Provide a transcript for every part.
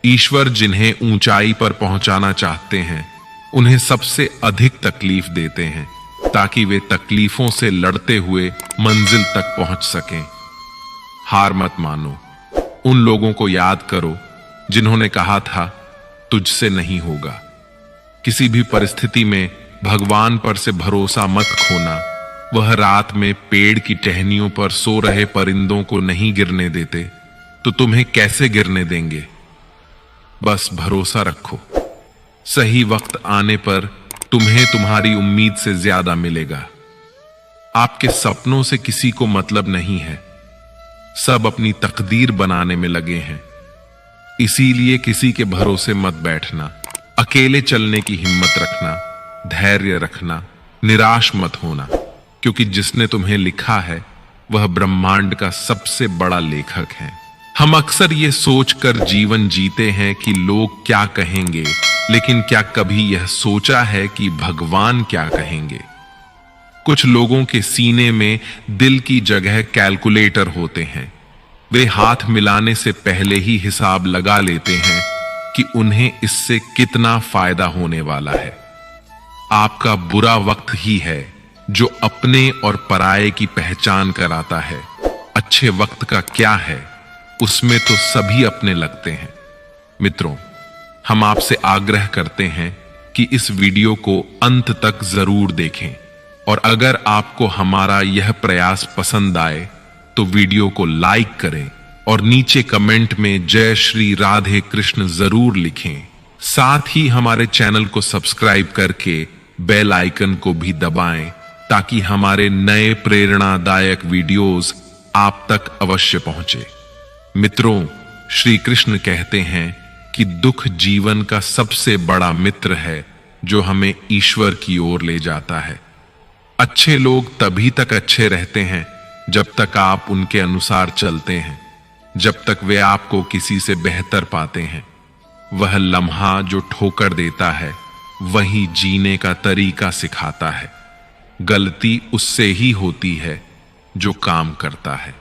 ईश्वर जिन्हें ऊंचाई पर पहुंचाना चाहते हैं उन्हें सबसे अधिक तकलीफ देते हैं ताकि वे तकलीफों से लड़ते हुए मंजिल तक पहुंच सकें। हार मत मानो। उन लोगों को याद करो जिन्होंने कहा था तुझसे नहीं होगा। किसी भी परिस्थिति में भगवान पर से भरोसा मत खोना। वह रात में पेड़ की टहनियों पर सो रहे परिंदों को नहीं गिरने देते तो तुम्हें कैसे गिरने देंगे। बस भरोसा रखो, सही वक्त आने पर तुम्हें तुम्हारी उम्मीद से ज्यादा मिलेगा। आपके सपनों से किसी को मतलब नहीं है, सब अपनी तकदीर बनाने में लगे हैं। इसीलिए किसी के भरोसे मत बैठना। अकेले चलने की हिम्मत रखना, धैर्य रखना, निराश मत होना, क्योंकि जिसने तुम्हें लिखा है वह ब्रह्मांड का सबसे बड़ा लेखक है। हम अक्सर ये सोचकर जीवन जीते हैं कि लोग क्या कहेंगे, लेकिन क्या कभी यह सोचा है कि भगवान क्या कहेंगे। कुछ लोगों के सीने में दिल की जगह कैलकुलेटर होते हैं। वे हाथ मिलाने से पहले ही हिसाब लगा लेते हैं कि उन्हें इससे कितना फायदा होने वाला है। आपका बुरा वक्त ही है जो अपने और पराये की पहचान कराता है। अच्छे वक्त का क्या है, उसमें तो सभी अपने लगते हैं। मित्रों, हम आपसे आग्रह करते हैं कि इस वीडियो को अंत तक जरूर देखें और अगर आपको हमारा यह प्रयास पसंद आए तो वीडियो को लाइक करें और नीचे कमेंट में जय श्री राधे कृष्ण जरूर लिखें। साथ ही हमारे चैनल को सब्सक्राइब करके बेल आइकन को भी दबाएं ताकि हमारे नए प्रेरणादायक वीडियोस आप तक अवश्य पहुंचे। मित्रों, श्री कृष्ण कहते हैं कि दुख जीवन का सबसे बड़ा मित्र है जो हमें ईश्वर की ओर ले जाता है। अच्छे लोग तभी तक अच्छे रहते हैं जब तक आप उनके अनुसार चलते हैं, जब तक वे आपको किसी से बेहतर पाते हैं। वह लम्हा जो ठोकर देता है वही जीने का तरीका सिखाता है। गलती उससे ही होती है जो काम करता है।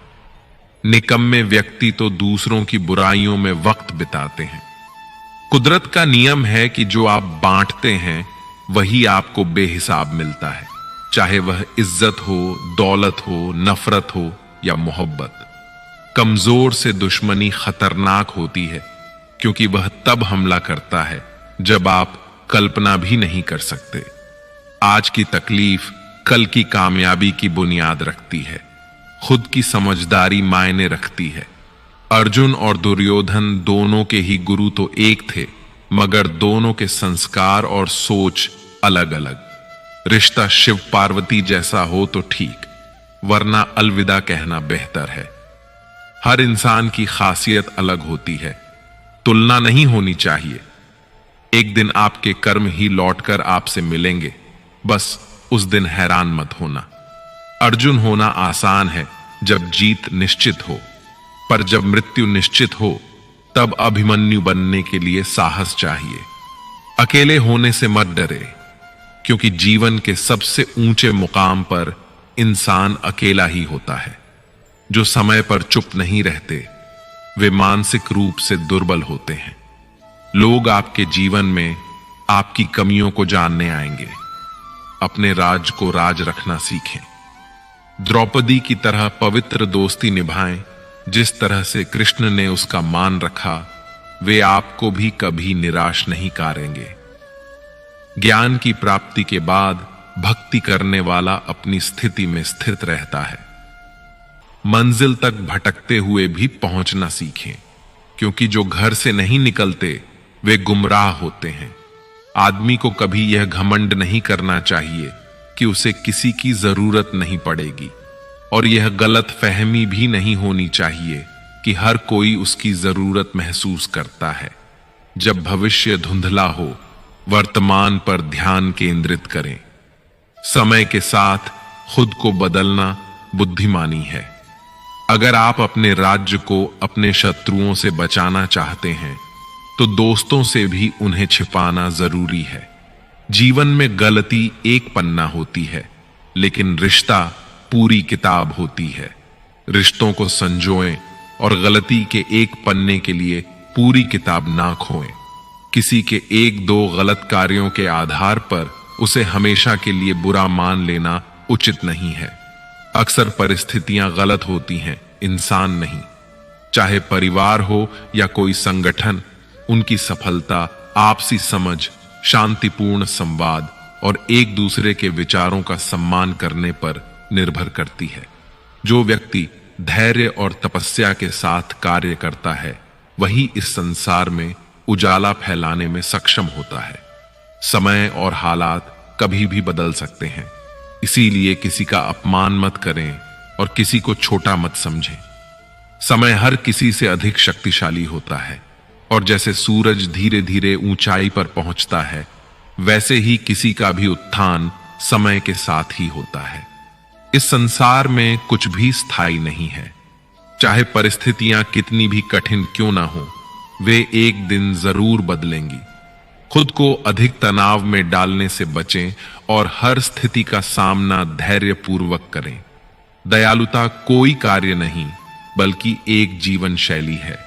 निकम्मे व्यक्ति तो दूसरों की बुराइयों में वक्त बिताते हैं। कुदरत का नियम है कि जो आप बांटते हैं वही आपको बेहिसाब मिलता है, चाहे वह इज्जत हो, दौलत हो, नफरत हो या मोहब्बत। कमजोर से दुश्मनी खतरनाक होती है क्योंकि वह तब हमला करता है जब आप कल्पना भी नहीं कर सकते। आज की तकलीफ कल की कामयाबी की बुनियाद रखती है। खुद की समझदारी मायने रखती है। अर्जुन और दुर्योधन दोनों के ही गुरु तो एक थे, मगर दोनों के संस्कार और सोच अलग अलग। रिश्ता शिव पार्वती जैसा हो तो ठीक, वरना अलविदा कहना बेहतर है। हर इंसान की खासियत अलग होती है, तुलना नहीं होनी चाहिए। एक दिन आपके कर्म ही लौटकर आपसे मिलेंगे, बस उस दिन हैरान मत होना। अर्जुन होना आसान है जब जीत निश्चित हो, पर जब मृत्यु निश्चित हो तब अभिमन्यु बनने के लिए साहस चाहिए। अकेले होने से मत डरे, क्योंकि जीवन के सबसे ऊंचे मुकाम पर इंसान अकेला ही होता है। जो समय पर चुप नहीं रहते वे मानसिक रूप से दुर्बल होते हैं। लोग आपके जीवन में आपकी कमियों को जानने आएंगे। अपने राज को राज रखना सीखें। द्रौपदी की तरह पवित्र दोस्ती निभाएं। जिस तरह से कृष्ण ने उसका मान रखा, वे आपको भी कभी निराश नहीं करेंगे। ज्ञान की प्राप्ति के बाद भक्ति करने वाला अपनी स्थिति में स्थिर रहता है। मंजिल तक भटकते हुए भी पहुंचना सीखें, क्योंकि जो घर से नहीं निकलते वे गुमराह होते हैं। आदमी को कभी यह घमंड नहीं करना चाहिए कि उसे किसी की जरूरत नहीं पड़ेगी, और यह गलत फहमी भी नहीं होनी चाहिए कि हर कोई उसकी जरूरत महसूस करता है। जब भविष्य धुंधला हो, वर्तमान पर ध्यान केंद्रित करें। समय के साथ खुद को बदलना बुद्धिमानी है। अगर आप अपने राज्य को अपने शत्रुओं से बचाना चाहते हैं तो दोस्तों से भी उन्हें छिपाना जरूरी है। जीवन में गलती एक पन्ना होती है, लेकिन रिश्ता पूरी किताब होती है। रिश्तों को संजोएं और गलती के एक पन्ने के लिए पूरी किताब ना खोएं। किसी के एक दो गलत कार्यों के आधार पर उसे हमेशा के लिए बुरा मान लेना उचित नहीं है। अक्सर परिस्थितियां गलत होती हैं, इंसान नहीं। चाहे परिवार हो या कोई संगठन, उनकी सफलता आपसी समझ, शांतिपूर्ण संवाद और एक दूसरे के विचारों का सम्मान करने पर निर्भर करती है। जो व्यक्ति धैर्य और तपस्या के साथ कार्य करता है, वही इस संसार में उजाला फैलाने में सक्षम होता है। समय और हालात कभी भी बदल सकते हैं, इसीलिए किसी का अपमान मत करें और किसी को छोटा मत समझें। समय हर किसी से अधिक शक्तिशाली होता है और जैसे सूरज धीरे धीरे ऊंचाई पर पहुंचता है, वैसे ही किसी का भी उत्थान समय के साथ ही होता है। इस संसार में कुछ भी स्थायी नहीं है। चाहे परिस्थितियां कितनी भी कठिन क्यों ना हो, वे एक दिन जरूर बदलेंगी। खुद को अधिक तनाव में डालने से बचें और हर स्थिति का सामना धैर्यपूर्वक करें। दयालुता कोई कार्य नहीं, बल्कि एक जीवन शैली है।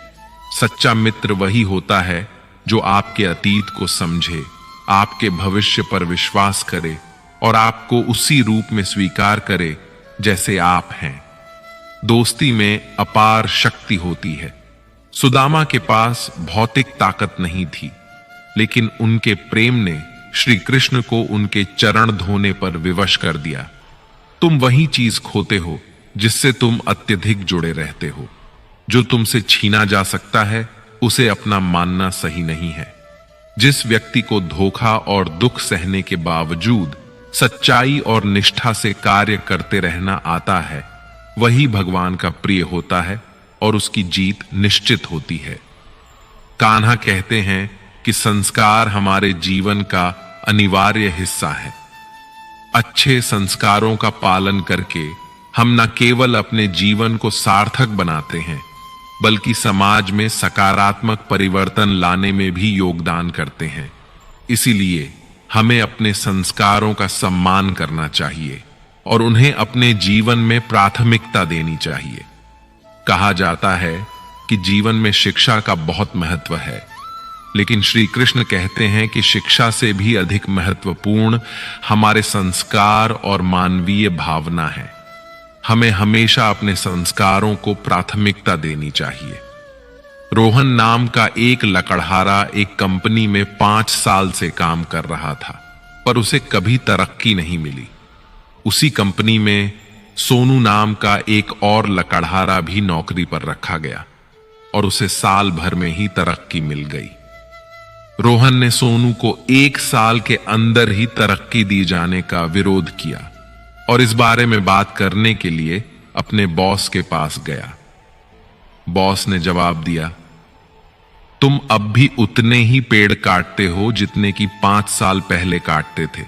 सच्चा मित्र वही होता है जो आपके अतीत को समझे, आपके भविष्य पर विश्वास करे और आपको उसी रूप में स्वीकार करे जैसे आप हैं। दोस्ती में अपार शक्ति होती है। सुदामा के पास भौतिक ताकत नहीं थी, लेकिन उनके प्रेम ने श्री कृष्ण को उनके चरण धोने पर विवश कर दिया। तुम वही चीज खोते हो जिससे तुम अत्यधिक जुड़े रहते हो। जो तुमसे छीना जा सकता है, उसे अपना मानना सही नहीं है। जिस व्यक्ति को धोखा और दुख सहने के बावजूद सच्चाई और निष्ठा से कार्य करते रहना आता है, वही भगवान का प्रिय होता है और उसकी जीत निश्चित होती है। कान्हा कहते हैं कि संस्कार हमारे जीवन का अनिवार्य हिस्सा है। अच्छे संस्कारों का पालन करके हम न केवल अपने जीवन को सार्थक बनाते हैं, बल्कि समाज में सकारात्मक परिवर्तन लाने में भी योगदान करते हैं। इसीलिए हमें अपने संस्कारों का सम्मान करना चाहिए और उन्हें अपने जीवन में प्राथमिकता देनी चाहिए। कहा जाता है कि जीवन में शिक्षा का बहुत महत्व है, लेकिन श्री कृष्ण कहते हैं कि शिक्षा से भी अधिक महत्वपूर्ण हमारे संस्कार और मानवीय भावना है। हमें हमेशा अपने संस्कारों को प्राथमिकता देनी चाहिए। रोहन नाम का एक लकड़हारा एक कंपनी में 5 साल से काम कर रहा था, पर उसे कभी तरक्की नहीं मिली। उसी कंपनी में सोनू नाम का एक और लकड़हारा भी नौकरी पर रखा गया और उसे साल भर में ही तरक्की मिल गई। रोहन ने सोनू को 1 साल के अंदर ही तरक्की दी जाने का विरोध किया और इस बारे में बात करने के लिए अपने बॉस के पास गया। बॉस ने जवाब दिया, तुम अब भी उतने ही पेड़ काटते हो जितने कि 5 साल पहले काटते थे।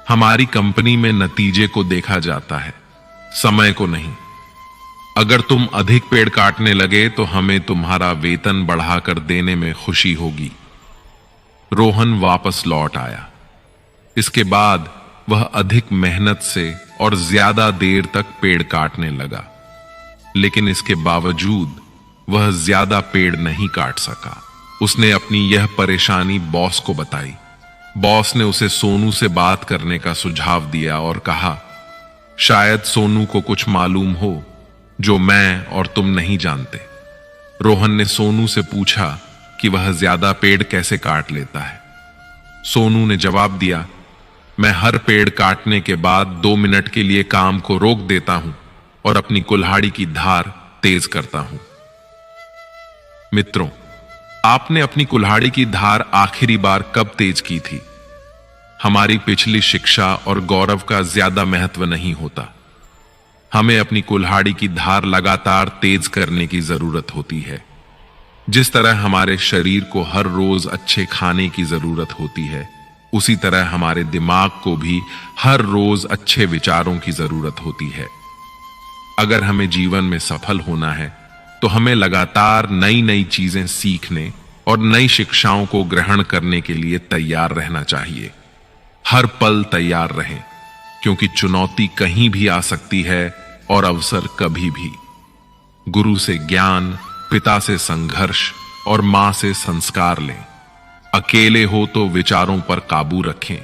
हमारी कंपनी में नतीजे को देखा जाता है, समय को नहीं। अगर तुम अधिक पेड़ काटने लगे तो हमें तुम्हारा वेतन बढ़ाकर देने में खुशी होगी। रोहन वापस लौट आया। इसके बाद वह अधिक मेहनत से और ज्यादा देर तक पेड़ काटने लगा, लेकिन इसके बावजूद वह ज्यादा पेड़ नहीं काट सका। उसने अपनी यह परेशानी बॉस को बताई। बॉस ने उसे सोनू से बात करने का सुझाव दिया और कहा, शायद सोनू को कुछ मालूम हो जो मैं और तुम नहीं जानते। रोहन ने सोनू से पूछा कि वह ज्यादा पेड़ कैसे काट लेता है। सोनू ने जवाब दिया, मैं हर पेड़ काटने के बाद 2 मिनट के लिए काम को रोक देता हूं और अपनी कुल्हाड़ी की धार तेज करता हूं। मित्रों, आपने अपनी कुल्हाड़ी की धार आखिरी बार कब तेज की थी? हमारी पिछली शिक्षा और गौरव का ज्यादा महत्व नहीं होता। हमें अपनी कुल्हाड़ी की धार लगातार तेज करने की जरूरत होती है। जिस तरह हमारे शरीर को हर रोज अच्छे खाने की जरूरत होती है, उसी तरह हमारे दिमाग को भी हर रोज अच्छे विचारों की जरूरत होती है। अगर हमें जीवन में सफल होना है तो हमें लगातार नई नई चीजें सीखने और नई शिक्षाओं को ग्रहण करने के लिए तैयार रहना चाहिए। हर पल तैयार रहें, क्योंकि चुनौती कहीं भी आ सकती है और अवसर कभी भी। गुरु से ज्ञान, पिता से संघर्ष और मां से संस्कार लें। अकेले हो तो विचारों पर काबू रखें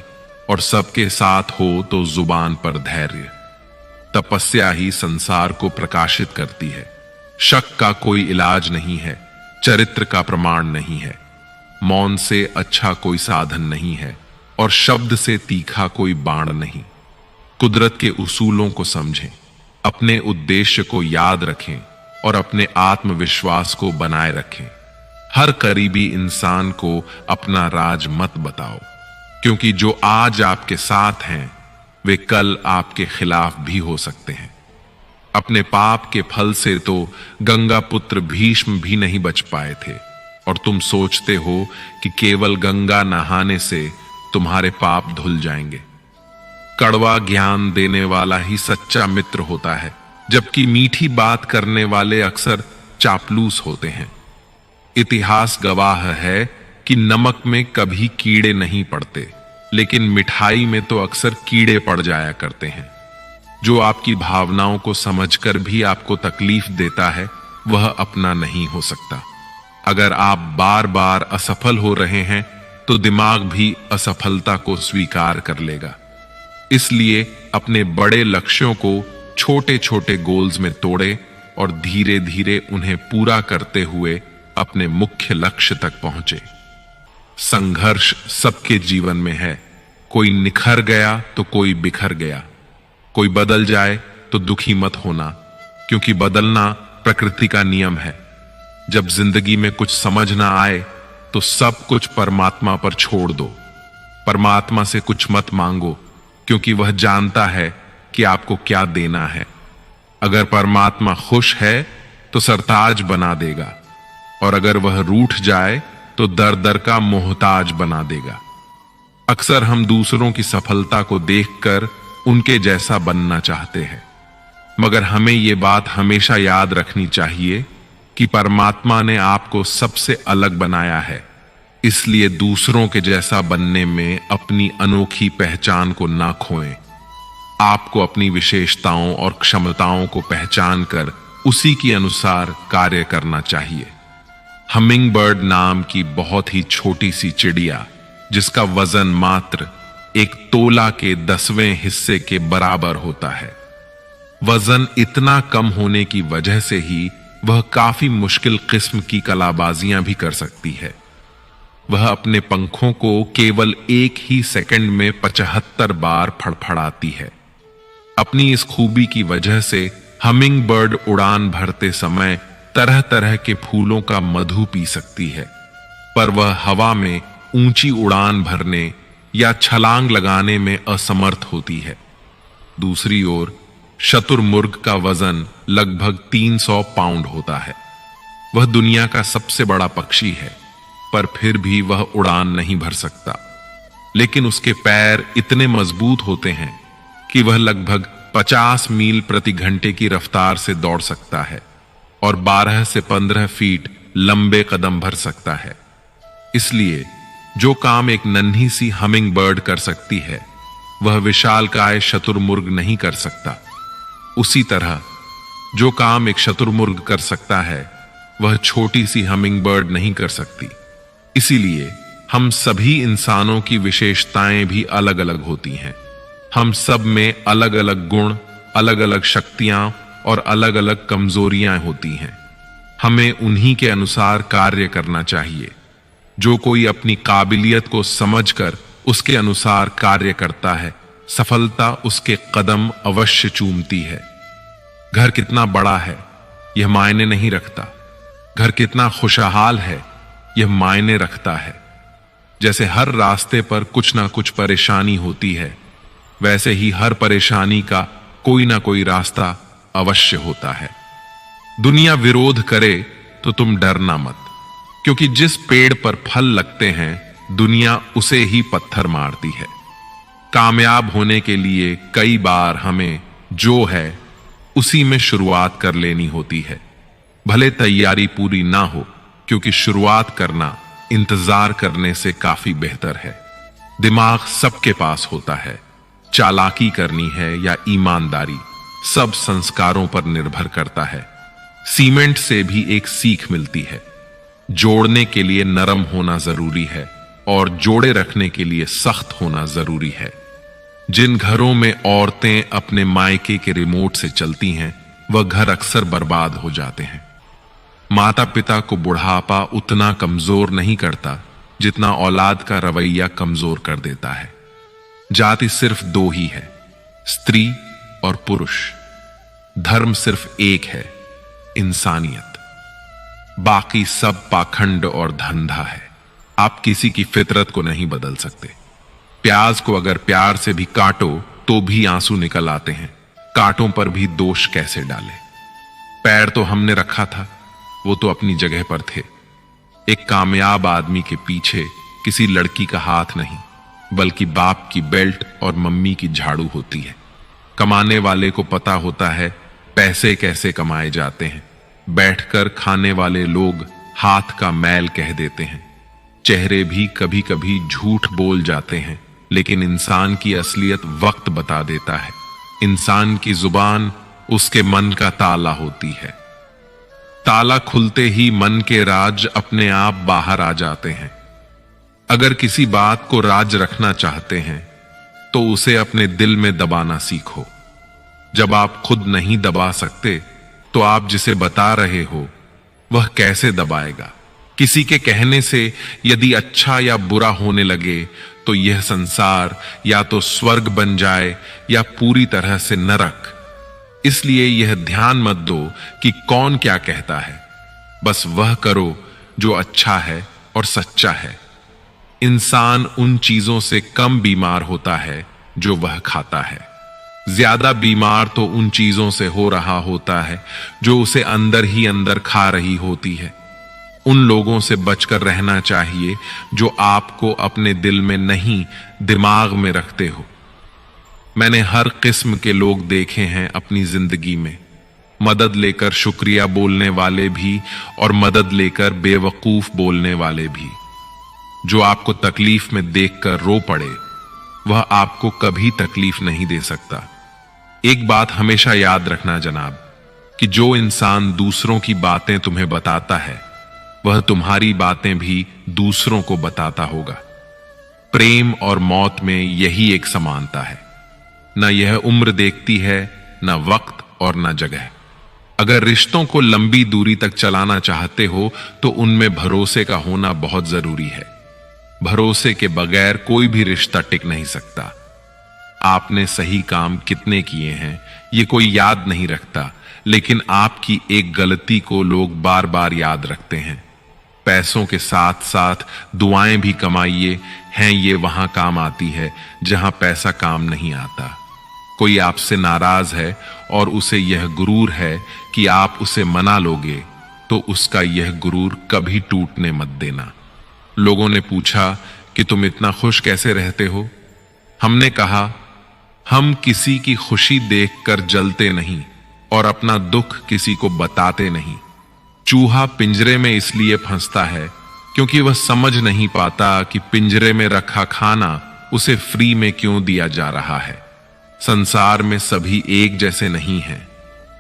और सबके साथ हो तो जुबान पर धैर्य। तपस्या ही संसार को प्रकाशित करती है। शक का कोई इलाज नहीं है, चरित्र का प्रमाण नहीं है। मौन से अच्छा कोई साधन नहीं है और शब्द से तीखा कोई बाण नहीं। कुदरत के उसूलों को समझें, अपने उद्देश्य को याद रखें और अपने आत्मविश्वास को बनाए रखें। हर करीबी इंसान को अपना राज मत बताओ, क्योंकि जो आज आपके साथ हैं वे कल आपके खिलाफ भी हो सकते हैं। अपने पाप के फल से तो गंगा पुत्र भीष्म भी नहीं बच पाए थे, और तुम सोचते हो कि केवल गंगा नहाने से तुम्हारे पाप धुल जाएंगे। कड़वा ज्ञान देने वाला ही सच्चा मित्र होता है, जबकि मीठी बात करने वाले अक्सर चापलूस होते हैं। इतिहास गवाह है कि नमक में कभी कीड़े नहीं पड़ते, लेकिन मिठाई में तो अक्सर कीड़े पड़ जाया करते हैं। जो आपकी भावनाओं को समझकर भी आपको तकलीफ देता है वह अपना नहीं हो सकता। अगर आप बार बार असफल हो रहे हैं तो दिमाग भी असफलता को स्वीकार कर लेगा। इसलिए अपने बड़े लक्ष्यों को छोटे छोटे गोल्स में तोड़े और धीरे धीरे उन्हें पूरा करते हुए अपने मुख्य लक्ष्य तक पहुंचे। संघर्ष सबके जीवन में है। कोई निखर गया तो कोई बिखर गया। कोई बदल जाए तो दुखी मत होना, क्योंकि बदलना प्रकृति का नियम है। जब जिंदगी में कुछ समझ ना आए तो सब कुछ परमात्मा पर छोड़ दो। परमात्मा से कुछ मत मांगो, क्योंकि वह जानता है कि आपको क्या देना है। अगर परमात्मा खुश है तो सरताज बना देगा, और अगर वह रूठ जाए तो दर दर का मोहताज बना देगा। अक्सर हम दूसरों की सफलता को देखकर उनके जैसा बनना चाहते हैं, मगर हमें यह बात हमेशा याद रखनी चाहिए कि परमात्मा ने आपको सबसे अलग बनाया है। इसलिए दूसरों के जैसा बनने में अपनी अनोखी पहचान को ना खोएं। आपको अपनी विशेषताओं और क्षमताओं को पहचान कर उसी के अनुसार कार्य करना चाहिए। हमिंग बर्ड नाम की बहुत ही छोटी सी चिड़िया, जिसका वजन मात्र एक तोला के 10वें हिस्से के बराबर होता है, वजन इतना कम होने की वजह से ही वह काफी मुश्किल किस्म की कलाबाजियां भी कर सकती है। वह अपने पंखों को केवल 1 ही सेकंड में 75 बार फड़फड़ाती है। अपनी इस खूबी की वजह से हमिंग बर्ड उड़ान भरते समय तरह तरह के फूलों का मधु पी सकती है, पर वह हवा में ऊंची उड़ान भरने या छलांग लगाने में असमर्थ होती है। दूसरी ओर शतुरमुर्ग का वजन लगभग 300 पाउंड होता है। वह दुनिया का सबसे बड़ा पक्षी है, पर फिर भी वह उड़ान नहीं भर सकता। लेकिन उसके पैर इतने मजबूत होते हैं कि वह लगभग 50 मील प्रति घंटे की रफ्तार से दौड़ सकता है और 12 से 15 फीट लंबे कदम भर सकता है। इसलिए जो काम एक नन्ही सी हमिंग बर्ड कर सकती है, वह विशालकाय शतुरमुर्ग नहीं कर सकता। उसी तरह जो काम एक शतुरमुर्ग कर सकता है, वह छोटी सी हमिंग बर्ड नहीं कर सकती। इसीलिए हम सभी इंसानों की विशेषताएं भी अलग अलग होती हैं। हम सब में अलग अलग गुण, अलग अलग शक्तियां और अलग अलग कमजोरियां होती हैं। हमें उन्हीं के अनुसार कार्य करना चाहिए। जो कोई अपनी काबिलियत को समझकर उसके अनुसार कार्य करता है, सफलता उसके कदम अवश्य चूमती है। घर कितना बड़ा है यह मायने नहीं रखता, घर कितना खुशहाल है यह मायने रखता है। जैसे हर रास्ते पर कुछ ना कुछ परेशानी होती है, वैसे ही हर परेशानी का कोई ना कोई रास्ता अवश्य होता है। दुनिया विरोध करे तो तुम डरना मत, क्योंकि जिस पेड़ पर फल लगते हैं दुनिया उसे ही पत्थर मारती है। कामयाब होने के लिए कई बार हमें जो है उसी में शुरुआत कर लेनी होती है, भले तैयारी पूरी ना हो, क्योंकि शुरुआत करना इंतजार करने से काफी बेहतर है। दिमाग सबके पास होता है, चालाकी करनी है या ईमानदारी सब संस्कारों पर निर्भर करता है। सीमेंट से भी एक सीख मिलती है, जोड़ने के लिए नरम होना जरूरी है और जोड़े रखने के लिए सख्त होना जरूरी है। जिन घरों में औरतें अपने मायके के रिमोट से चलती हैं, वह घर अक्सर बर्बाद हो जाते हैं। माता पिता को बुढ़ापा उतना कमजोर नहीं करता जितना औलाद का रवैया कमजोर कर देता है। जाति सिर्फ दो ही है, स्त्री और पुरुष। धर्म सिर्फ एक है, इंसानियत। बाकी सब पाखंड और धंधा है। आप किसी की फितरत को नहीं बदल सकते। प्याज को अगर प्यार से भी काटो तो भी आंसू निकल आते हैं। कांटों पर भी दोष कैसे डाले। पैर तो हमने रखा था, वो तो अपनी जगह पर थे। एक कामयाब आदमी के पीछे किसी लड़की का हाथ नहीं, बल्कि बाप की बेल्ट और मम्मी की झाड़ू होती है। कमाने वाले को पता होता है पैसे कैसे कमाए जाते हैं। बैठकर खाने वाले लोग हाथ का मैल कह देते हैं। चेहरे भी कभी कभी झूठ बोल जाते हैं, लेकिन इंसान की असलियत वक्त बता देता है। इंसान की जुबान उसके मन का ताला होती है। ताला खुलते ही मन के राज अपने आप बाहर आ जाते हैं। अगर किसी बात को राज रखना चाहते हैं तो उसे अपने दिल में दबाना सीखो। जब आप खुद नहीं दबा सकते तो आप जिसे बता रहे हो वह कैसे दबाएगा। किसी के कहने से यदि अच्छा या बुरा होने लगे तो यह संसार या तो स्वर्ग बन जाए या पूरी तरह से नरक। इसलिए यह ध्यान मत दो कि कौन क्या कहता है, बस वह करो जो अच्छा है और सच्चा है। इंसान उन चीजों से कम बीमार होता है जो वह खाता है। ज्यादा बीमार तो उन चीजों से हो रहा होता है जो उसे अंदर ही अंदर खा रही होती है। उन लोगों से बचकर रहना चाहिए जो आपको अपने दिल में नहीं, दिमाग में रखते हो। मैंने हर किस्म के लोग देखे हैं अपनी जिंदगी में। मदद लेकर शुक्रिया बोलने वाले भी और मदद लेकर बेवकूफ बोलने वाले भी। जो आपको तकलीफ में देखकर रो पड़े वह आपको कभी तकलीफ नहीं दे सकता। एक बात हमेशा याद रखना जनाब, कि जो इंसान दूसरों की बातें तुम्हें बताता है वह तुम्हारी बातें भी दूसरों को बताता होगा। प्रेम और मौत में यही एक समानता है। न यह उम्र देखती है, न वक्त और न जगह। अगर रिश्तों को लंबी दूरी तक चलाना चाहते हो तो उनमें भरोसे का होना बहुत जरूरी है। भरोसे के बगैर कोई भी रिश्ता टिक नहीं सकता। आपने सही काम कितने किए हैं ये कोई याद नहीं रखता, लेकिन आपकी एक गलती को लोग बार बार याद रखते हैं। पैसों के साथ साथ दुआएं भी कमाइए हैं, ये वहां काम आती है जहां पैसा काम नहीं आता। कोई आपसे नाराज है और उसे यह गुरूर है कि आप उसे मना लोगे, तो उसका यह गुरूर कभी टूटने मत देना। लोगों ने पूछा कि तुम इतना खुश कैसे रहते हो। हमने कहा, हम किसी की खुशी देखकर जलते नहीं और अपना दुख किसी को बताते नहीं। चूहा पिंजरे में इसलिए फंसता है क्योंकि वह समझ नहीं पाता कि पिंजरे में रखा खाना उसे फ्री में क्यों दिया जा रहा है। संसार में सभी एक जैसे नहीं हैं,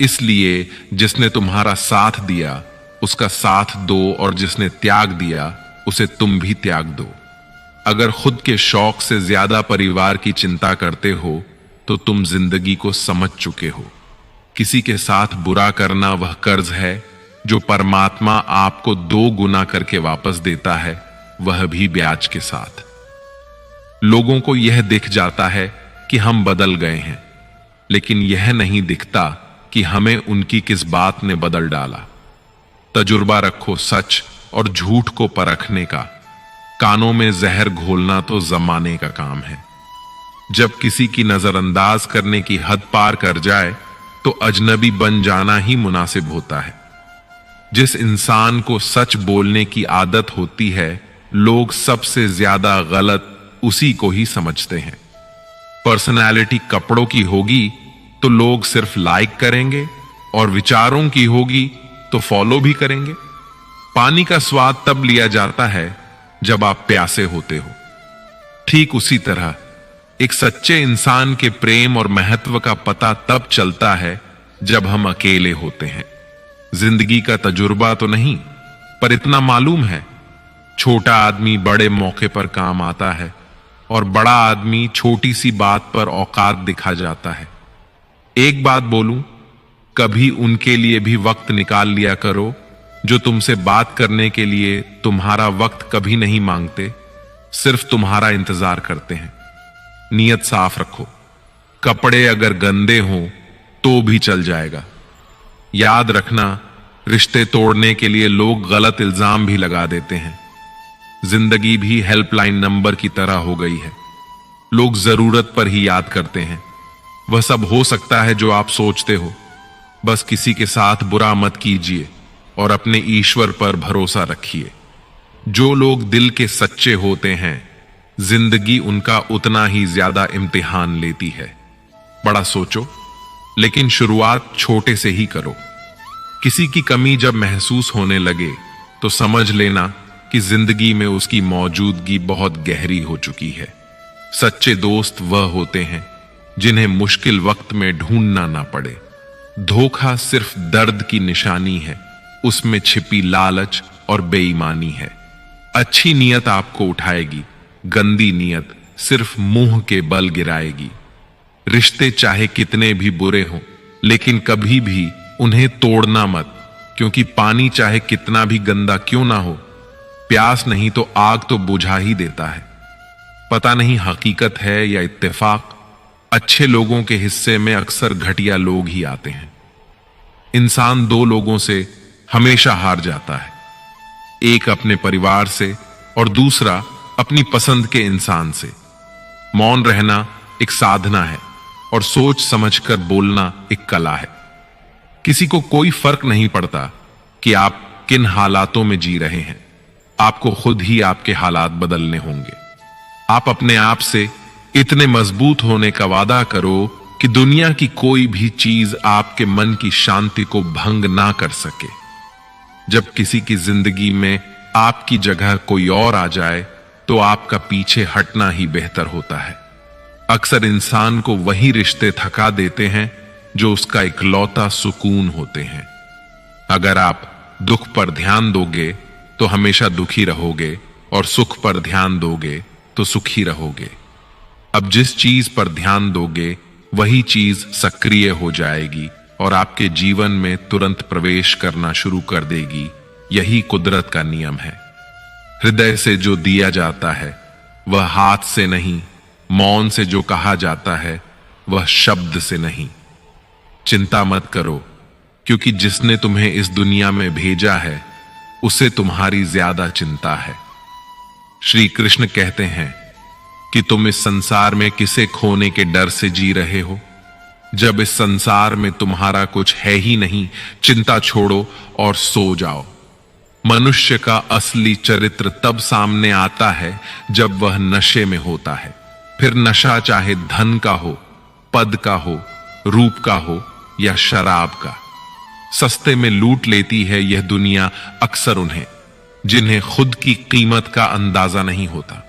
इसलिए जिसने तुम्हारा साथ दिया उसका साथ दो और जिसने त्याग दिया उसे तुम भी त्याग दो। अगर खुद के शौक से ज्यादा परिवार की चिंता करते हो तो तुम जिंदगी को समझ चुके हो। किसी के साथ बुरा करना वह कर्ज है जो परमात्मा आपको 2 गुना करके वापस देता है, वह भी ब्याज के साथ। लोगों को यह दिख जाता है कि हम बदल गए हैं, लेकिन यह नहीं दिखता कि हमें उनकी किस बात ने बदल डाला। तजुर्बा रखो सच और झूठ को परखने का। कानों में जहर घोलना तो जमाने का काम है। जब किसी की नजरअंदाज करने की हद पार कर जाए तो अजनबी बन जाना ही मुनासिब होता है। जिस इंसान को सच बोलने की आदत होती है, लोग सबसे ज्यादा गलत उसी को ही समझते हैं। पर्सनालिटी कपड़ों की होगी तो लोग सिर्फ लाइक करेंगे और विचारों की होगी तो फॉलो भी करेंगे। पानी का स्वाद तब लिया जाता है जब आप प्यासे होते हो। ठीक उसी तरह एक सच्चे इंसान के प्रेम और महत्व का पता तब चलता है जब हम अकेले होते हैं। जिंदगी का तजुर्बा तो नहीं, पर इतना मालूम है, छोटा आदमी बड़े मौके पर काम आता है और बड़ा आदमी छोटी सी बात पर औकात दिखा जाता है। एक बात बोलूं, कभी उनके लिए भी वक्त निकाल लिया करो जो तुमसे बात करने के लिए तुम्हारा वक्त कभी नहीं मांगते, सिर्फ तुम्हारा इंतजार करते हैं। नीयत साफ रखो, कपड़े अगर गंदे हों तो भी चल जाएगा। याद रखना, रिश्ते तोड़ने के लिए लोग गलत इल्जाम भी लगा देते हैं। जिंदगी भी हेल्पलाइन नंबर की तरह हो गई है, लोग जरूरत पर ही याद करते हैं। वह सब हो सकता है जो आप सोचते हो, बस किसी के साथ बुरा मत कीजिए और अपने ईश्वर पर भरोसा रखिए। जो लोग दिल के सच्चे होते हैं, जिंदगी उनका उतना ही ज्यादा इम्तिहान लेती है। बड़ा सोचो, लेकिन शुरुआत छोटे से ही करो। किसी की कमी जब महसूस होने लगे तो समझ लेना कि जिंदगी में उसकी मौजूदगी बहुत गहरी हो चुकी है। सच्चे दोस्त वह होते हैं जिन्हें मुश्किल वक्त में ढूंढना ना पड़े। धोखा सिर्फ दर्द की निशानी है, उसमें छिपी लालच और बेईमानी है। अच्छी नीयत आपको उठाएगी, गंदी नीयत सिर्फ मुंह के बल गिराएगी। रिश्ते चाहे कितने भी बुरे हों, लेकिन कभी भी उन्हें तोड़ना मत, क्योंकि पानी चाहे कितना भी गंदा क्यों ना हो, प्यास नहीं तो आग तो बुझा ही देता है। पता नहीं हकीकत है या इत्तेफाक, अच्छे लोगों के हिस्से में अक्सर घटिया लोग ही आते हैं। इंसान दो लोगों से हमेशा हार जाता है, एक अपने परिवार से और दूसरा अपनी पसंद के इंसान से। मौन रहना एक साधना है और सोच समझकर बोलना एक कला है। किसी को कोई फर्क नहीं पड़ता कि आप किन हालातों में जी रहे हैं, आपको खुद ही आपके हालात बदलने होंगे। आप अपने आप से इतने मजबूत होने का वादा करो कि दुनिया की कोई भी चीज आपके मन की शांति को भंग ना कर सके। जब किसी की जिंदगी में आपकी जगह कोई और आ जाए तो आपका पीछे हटना ही बेहतर होता है। अक्सर इंसान को वही रिश्ते थका देते हैं जो उसका इकलौता सुकून होते हैं। अगर आप दुख पर ध्यान दोगे तो हमेशा दुखी रहोगे और सुख पर ध्यान दोगे तो सुखी रहोगे। अब जिस चीज पर ध्यान दोगे वही चीज सक्रिय हो जाएगी और आपके जीवन में तुरंत प्रवेश करना शुरू कर देगी। यही कुदरत का नियम है। हृदय से जो दिया जाता है वह हाथ से नहीं, मौन से जो कहा जाता है वह शब्द से नहीं। चिंता मत करो, क्योंकि जिसने तुम्हें इस दुनिया में भेजा है उसे तुम्हारी ज्यादा चिंता है। श्री कृष्ण कहते हैं कि तुम इस संसार में किसे खोने के डर से जी रहे हो? जब इस संसार में तुम्हारा कुछ है ही नहीं, चिंता छोड़ो और सो जाओ। मनुष्य का असली चरित्र तब सामने आता है जब वह नशे में होता है। फिर नशा चाहे धन का हो, पद का हो, रूप का हो या शराब का। सस्ते में लूट लेती है यह दुनिया अक्सर उन्हें जिन्हें खुद की कीमत का अंदाजा नहीं होता।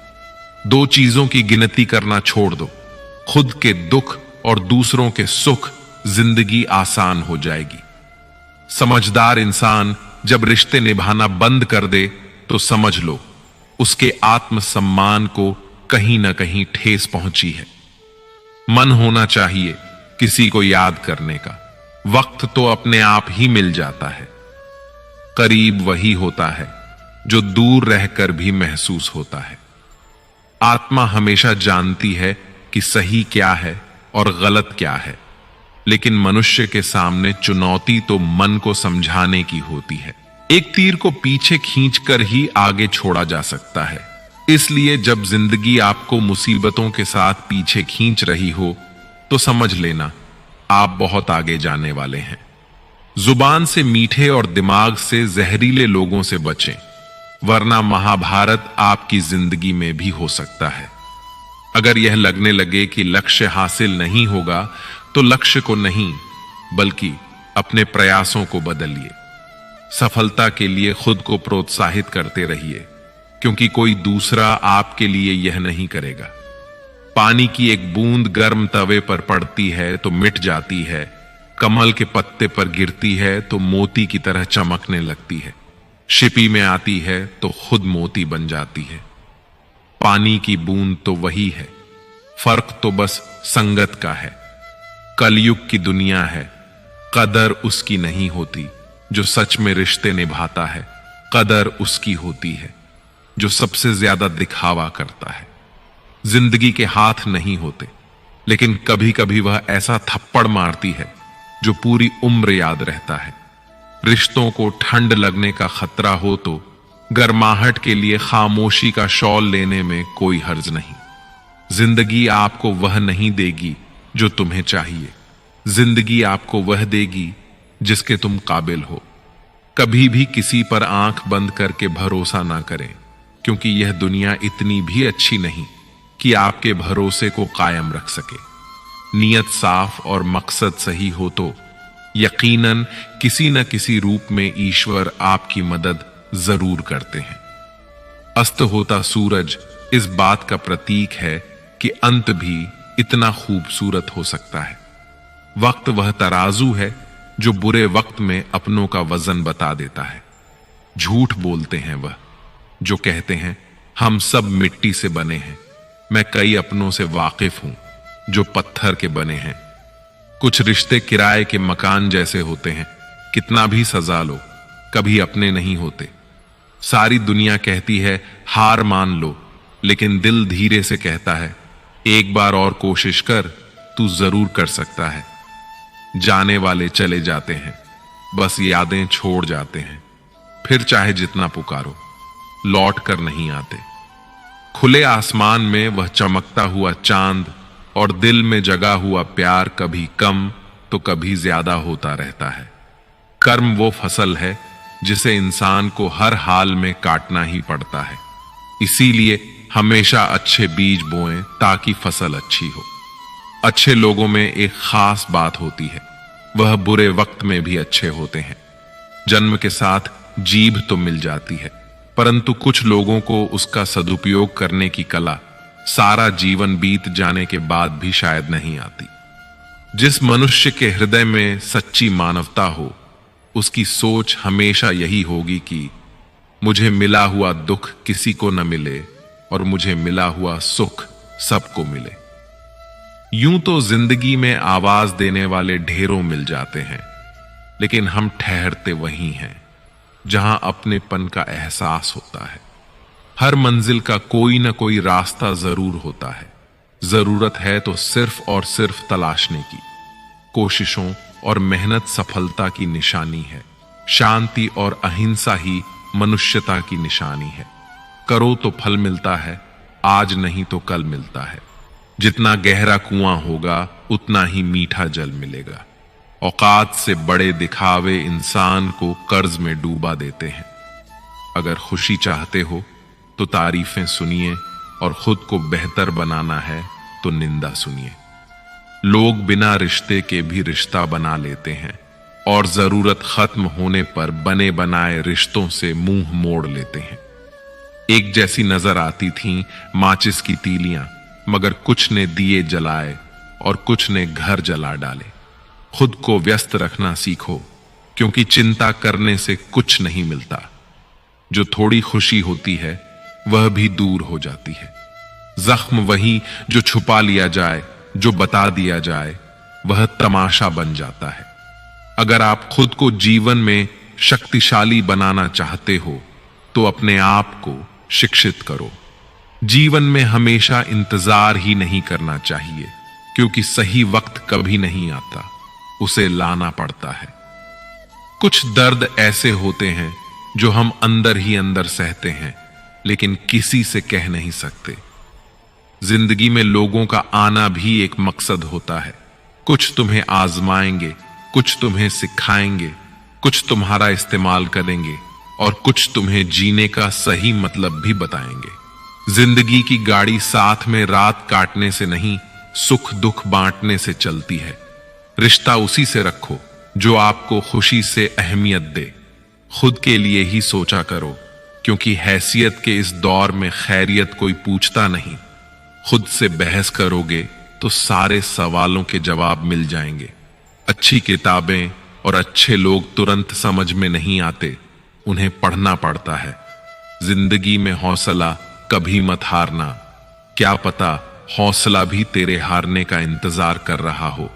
दो चीजों की गिनती करना छोड़ दो, खुद के दुख और दूसरों के सुख, जिंदगी आसान हो जाएगी। समझदार इंसान जब रिश्ते निभाना बंद कर दे तो समझ लो उसके आत्मसम्मान को कहीं ना कहीं ठेस पहुंची है। मन होना चाहिए किसी को याद करने का, वक्त तो अपने आप ही मिल जाता है। करीब वही होता है जो दूर रहकर भी महसूस होता है। आत्मा हमेशा जानती है कि सही क्या है और गलत क्या है, लेकिन मनुष्य के सामने चुनौती तो मन को समझाने की होती है। एक तीर को पीछे खींचकर ही आगे छोड़ा जा सकता है। इसलिए जब जिंदगी आपको मुसीबतों के साथ पीछे खींच रही हो तो समझ लेना आप बहुत आगे जाने वाले हैं। जुबान से मीठे और दिमाग से जहरीले लोगों से बचें, वरना महाभारत आपकी जिंदगी में भी हो सकता है। अगर यह लगने लगे कि लक्ष्य हासिल नहीं होगा तो लक्ष्य को नहीं बल्कि अपने प्रयासों को बदलिए। सफलता के लिए खुद को प्रोत्साहित करते रहिए, क्योंकि कोई दूसरा आपके लिए यह नहीं करेगा। पानी की एक बूंद गर्म तवे पर पड़ती है तो मिट जाती है, कमल के पत्ते पर गिरती है तो मोती की तरह चमकने लगती है। शिपी में आती है तो खुद मोती बन जाती है। पानी की बूंद तो वही है, फर्क तो बस संगत का है। कलयुग की दुनिया है, कदर उसकी नहीं होती जो सच में रिश्ते निभाता है। कदर उसकी होती है जो सबसे ज्यादा दिखावा करता है। जिंदगी के हाथ नहीं होते, लेकिन कभी कभी वह ऐसा थप्पड़ मारती है जो पूरी उम्र याद रहता है। रिश्तों को ठंड लगने का खतरा हो तो गर्माहट के लिए खामोशी का शॉल लेने में कोई हर्ज नहीं। जिंदगी आपको वह नहीं देगी जो तुम्हें चाहिए, जिंदगी आपको वह देगी जिसके तुम काबिल हो। कभी भी किसी पर आंख बंद करके भरोसा ना करें, क्योंकि यह दुनिया इतनी भी अच्छी नहीं कि आपके भरोसे को कायम रख सके। नीयत साफ और मकसद सही हो तो यकीनन किसी न किसी रूप में ईश्वर आपकी मदद जरूर करते हैं। अस्त होता सूरज इस बात का प्रतीक है कि अंत भी इतना खूबसूरत हो सकता है। वक्त वह तराजू है जो बुरे वक्त में अपनों का वजन बता देता है। झूठ बोलते हैं वह जो कहते हैं हम सब मिट्टी से बने हैं। मैं कई अपनों से वाकिफ हूं जो पत्थर के बने हैं। कुछ रिश्ते किराए के मकान जैसे होते हैं, कितना भी सजा लो कभी अपने नहीं होते। सारी दुनिया कहती है हार मान लो, लेकिन दिल धीरे से कहता है एक बार और कोशिश कर, तू जरूर कर सकता है। जाने वाले चले जाते हैं, बस यादें छोड़ जाते हैं। फिर चाहे जितना पुकारो, लौट कर नहीं आते। खुले आसमान में वह चमकता हुआ चांद और दिल में जगा हुआ प्यार कभी कम तो कभी ज्यादा होता रहता है। कर्म वो फसल है जिसे इंसान को हर हाल में काटना ही पड़ता है। इसीलिए हमेशा अच्छे बीज बोएं ताकि फसल अच्छी हो। अच्छे लोगों में एक खास बात होती है, वह बुरे वक्त में भी अच्छे होते हैं। जन्म के साथ जीभ तो मिल जाती है, परंतु कुछ लोगों को उसका सदुपयोग करने की कला सारा जीवन बीत जाने के बाद भी शायद नहीं आती। जिस मनुष्य के हृदय में सच्ची मानवता हो, उसकी सोच हमेशा यही होगी कि मुझे मिला हुआ दुख किसी को न मिले और मुझे मिला हुआ सुख सबको मिले। यूं तो जिंदगी में आवाज देने वाले ढेरों मिल जाते हैं, लेकिन हम ठहरते वहीं हैं जहां अपनेपन का एहसास होता है। हर मंजिल का कोई ना कोई रास्ता जरूर होता है। जरूरत है तो सिर्फ और सिर्फ तलाशने की। कोशिशों और मेहनत सफलता की निशानी है। शांति और अहिंसा ही मनुष्यता की निशानी है। करो तो फल मिलता है, आज नहीं तो कल मिलता है। जितना गहरा कुआं होगा उतना ही मीठा जल मिलेगा। औकात से बड़े दिखावे इंसान को कर्ज में डूबा देते हैं। अगर खुशी चाहते हो तो तारीफें सुनिए, और खुद को बेहतर बनाना है तो निंदा सुनिए। लोग बिना रिश्ते के भी रिश्ता बना लेते हैं और जरूरत खत्म होने पर बने बनाए रिश्तों से मुंह मोड़ लेते हैं। एक जैसी नजर आती थीं माचिस की तीलियां, मगर कुछ ने दिए जलाए और कुछ ने घर जला डाले। खुद को व्यस्त रखना सीखो, क्योंकि चिंता करने से कुछ नहीं मिलता। जो थोड़ी खुशी होती है वह भी दूर हो जाती है। जख्म वही जो छुपा लिया जाए, जो बता दिया जाए, वह तमाशा बन जाता है। अगर आप खुद को जीवन में शक्तिशाली बनाना चाहते हो तो अपने आप को शिक्षित करो। जीवन में हमेशा इंतजार ही नहीं करना चाहिए, क्योंकि सही वक्त कभी नहीं आता, उसे लाना पड़ता है। कुछ दर्द ऐसे होते हैं जो हम अंदर ही अंदर सहते हैं, लेकिन किसी से कह नहीं सकते। जिंदगी में लोगों का आना भी एक मकसद होता है। कुछ तुम्हें आजमाएंगे, कुछ तुम्हें सिखाएंगे, कुछ तुम्हारा इस्तेमाल करेंगे और कुछ तुम्हें जीने का सही मतलब भी बताएंगे। जिंदगी की गाड़ी साथ में रात काटने से नहीं, सुख दुख बांटने से चलती है। रिश्ता उसी से रखो जो आपको खुशी से अहमियत दे। खुद के लिए ही सोचा करो, क्योंकि हैसियत के इस दौर में खैरियत कोई पूछता नहीं। खुद से बहस करोगे तो सारे सवालों के जवाब मिल जाएंगे। अच्छी किताबें और अच्छे लोग तुरंत समझ में नहीं आते, उन्हें पढ़ना पड़ता है। जिंदगी में हौसला कभी मत हारना, क्या पता हौसला भी तेरे हारने का इंतजार कर रहा हो।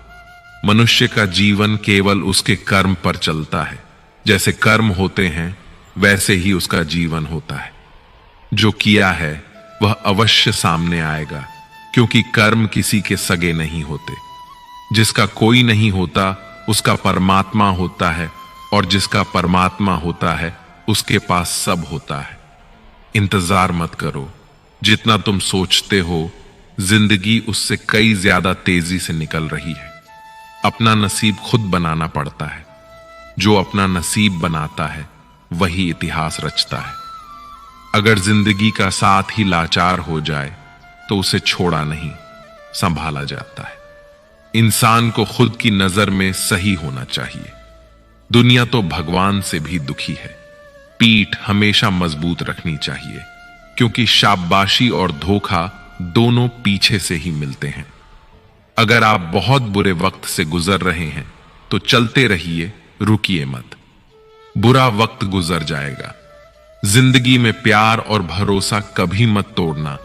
मनुष्य का जीवन केवल उसके कर्म पर चलता है। जैसे कर्म होते हैं वैसे ही उसका जीवन होता है। जो किया है वह अवश्य सामने आएगा, क्योंकि कर्म किसी के सगे नहीं होते। जिसका कोई नहीं होता उसका परमात्मा होता है, और जिसका परमात्मा होता है उसके पास सब होता है। इंतजार मत करो, जितना तुम सोचते हो जिंदगी उससे कई ज्यादा तेजी से निकल रही है। अपना नसीब खुद बनाना पड़ता है। जो अपना नसीब बनाता है वही इतिहास रचता है। अगर जिंदगी का साथ ही लाचार हो जाए तो उसे छोड़ा नहीं, संभाला जाता है। इंसान को खुद की नजर में सही होना चाहिए। दुनिया तो भगवान से भी दुखी है। पीठ हमेशा मजबूत रखनी चाहिए, क्योंकि शाबाशी और धोखा दोनों पीछे से ही मिलते हैं। अगर आप बहुत बुरे वक्त से गुजर रहे हैं तो चलते रहिए, रुकिए मत। बुरा वक्त गुजर जाएगा। जिंदगी में प्यार और भरोसा कभी मत तोड़ना,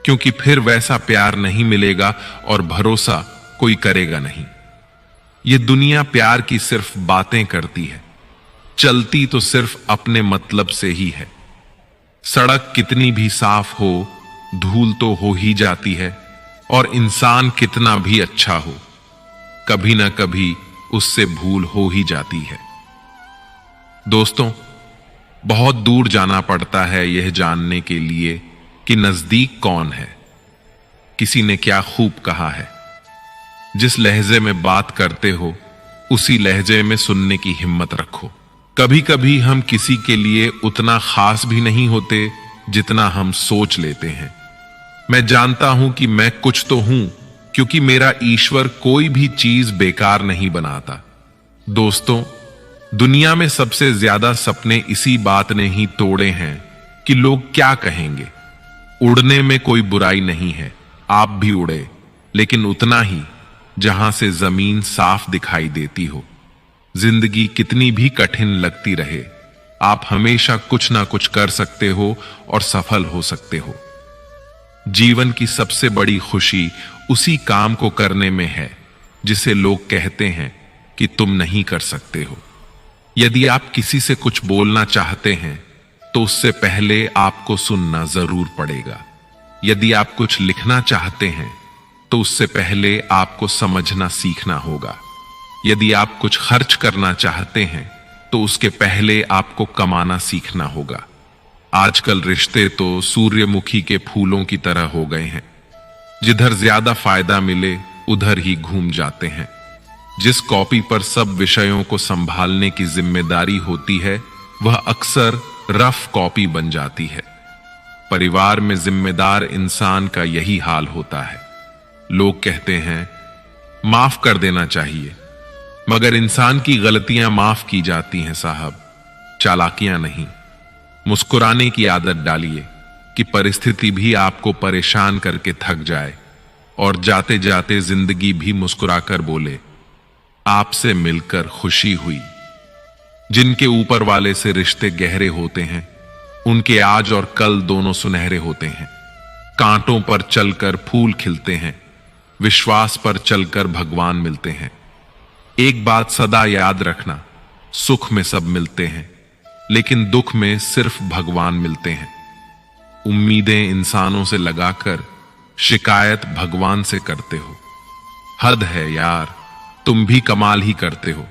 क्योंकि फिर वैसा प्यार नहीं मिलेगा और भरोसा कोई करेगा नहीं। यह दुनिया प्यार की सिर्फ बातें करती है, चलती तो सिर्फ अपने मतलब से ही है। सड़क कितनी भी साफ हो, धूल तो हो ही जाती है, और इंसान कितना भी अच्छा हो, कभी ना कभी उससे भूल हो ही जाती है। दोस्तों, बहुत दूर जाना पड़ता है यह जानने के लिए कि नजदीक कौन है। किसी ने क्या खूब कहा है, जिस लहजे में बात करते हो उसी लहजे में सुनने की हिम्मत रखो। कभी कभी हम किसी के लिए उतना खास भी नहीं होते जितना हम सोच लेते हैं। मैं जानता हूं कि मैं कुछ तो हूं, क्योंकि मेरा ईश्वर कोई भी चीज बेकार नहीं बनाता। दोस्तों, दुनिया में सबसे ज्यादा सपने इसी बात ने ही तोड़े हैं कि लोग क्या कहेंगे। उड़ने में कोई बुराई नहीं है, आप भी उड़े, लेकिन उतना ही जहां से जमीन साफ दिखाई देती हो। जिंदगी कितनी भी कठिन लगती रहे, आप हमेशा कुछ ना कुछ कर सकते हो और सफल हो सकते हो। जीवन की सबसे बड़ी खुशी उसी काम को करने में है जिसे लोग कहते हैं कि तुम नहीं कर सकते हो। यदि आप किसी से कुछ बोलना चाहते हैं तो उससे पहले आपको सुनना जरूर पड़ेगा। यदि आप कुछ लिखना चाहते हैं तो उससे पहले आपको समझना सीखना होगा। यदि आप कुछ खर्च करना चाहते हैं तो उसके पहले आपको कमाना सीखना होगा। आजकल रिश्ते तो सूर्यमुखी के फूलों की तरह हो गए हैं, जिधर ज्यादा फायदा मिले उधर ही घूम जाते हैं। जिस कॉपी पर सब विषयों को संभालने की जिम्मेदारी होती है वह अक्सर रफ कॉपी बन जाती है। परिवार में जिम्मेदार इंसान का यही हाल होता है। लोग कहते हैं माफ कर देना चाहिए, मगर इंसान की गलतियां माफ की जाती हैं साहब, चालाकियां नहीं। मुस्कुराने की आदत डालिए कि परिस्थिति भी आपको परेशान करके थक जाए और जाते जाते जिंदगी भी मुस्कुराकर बोले, आपसे मिलकर खुशी हुई। जिनके ऊपर वाले से रिश्ते गहरे होते हैं उनके आज और कल दोनों सुनहरे होते हैं। कांटों पर चलकर फूल खिलते हैं, विश्वास पर चलकर भगवान मिलते हैं। एक बात सदा याद रखना, सुख में सब मिलते हैं लेकिन दुख में सिर्फ भगवान मिलते हैं। उम्मीदें इंसानों से लगाकर शिकायत भगवान से करते हो। हद है यार, तुम भी कमाल ही करते हो।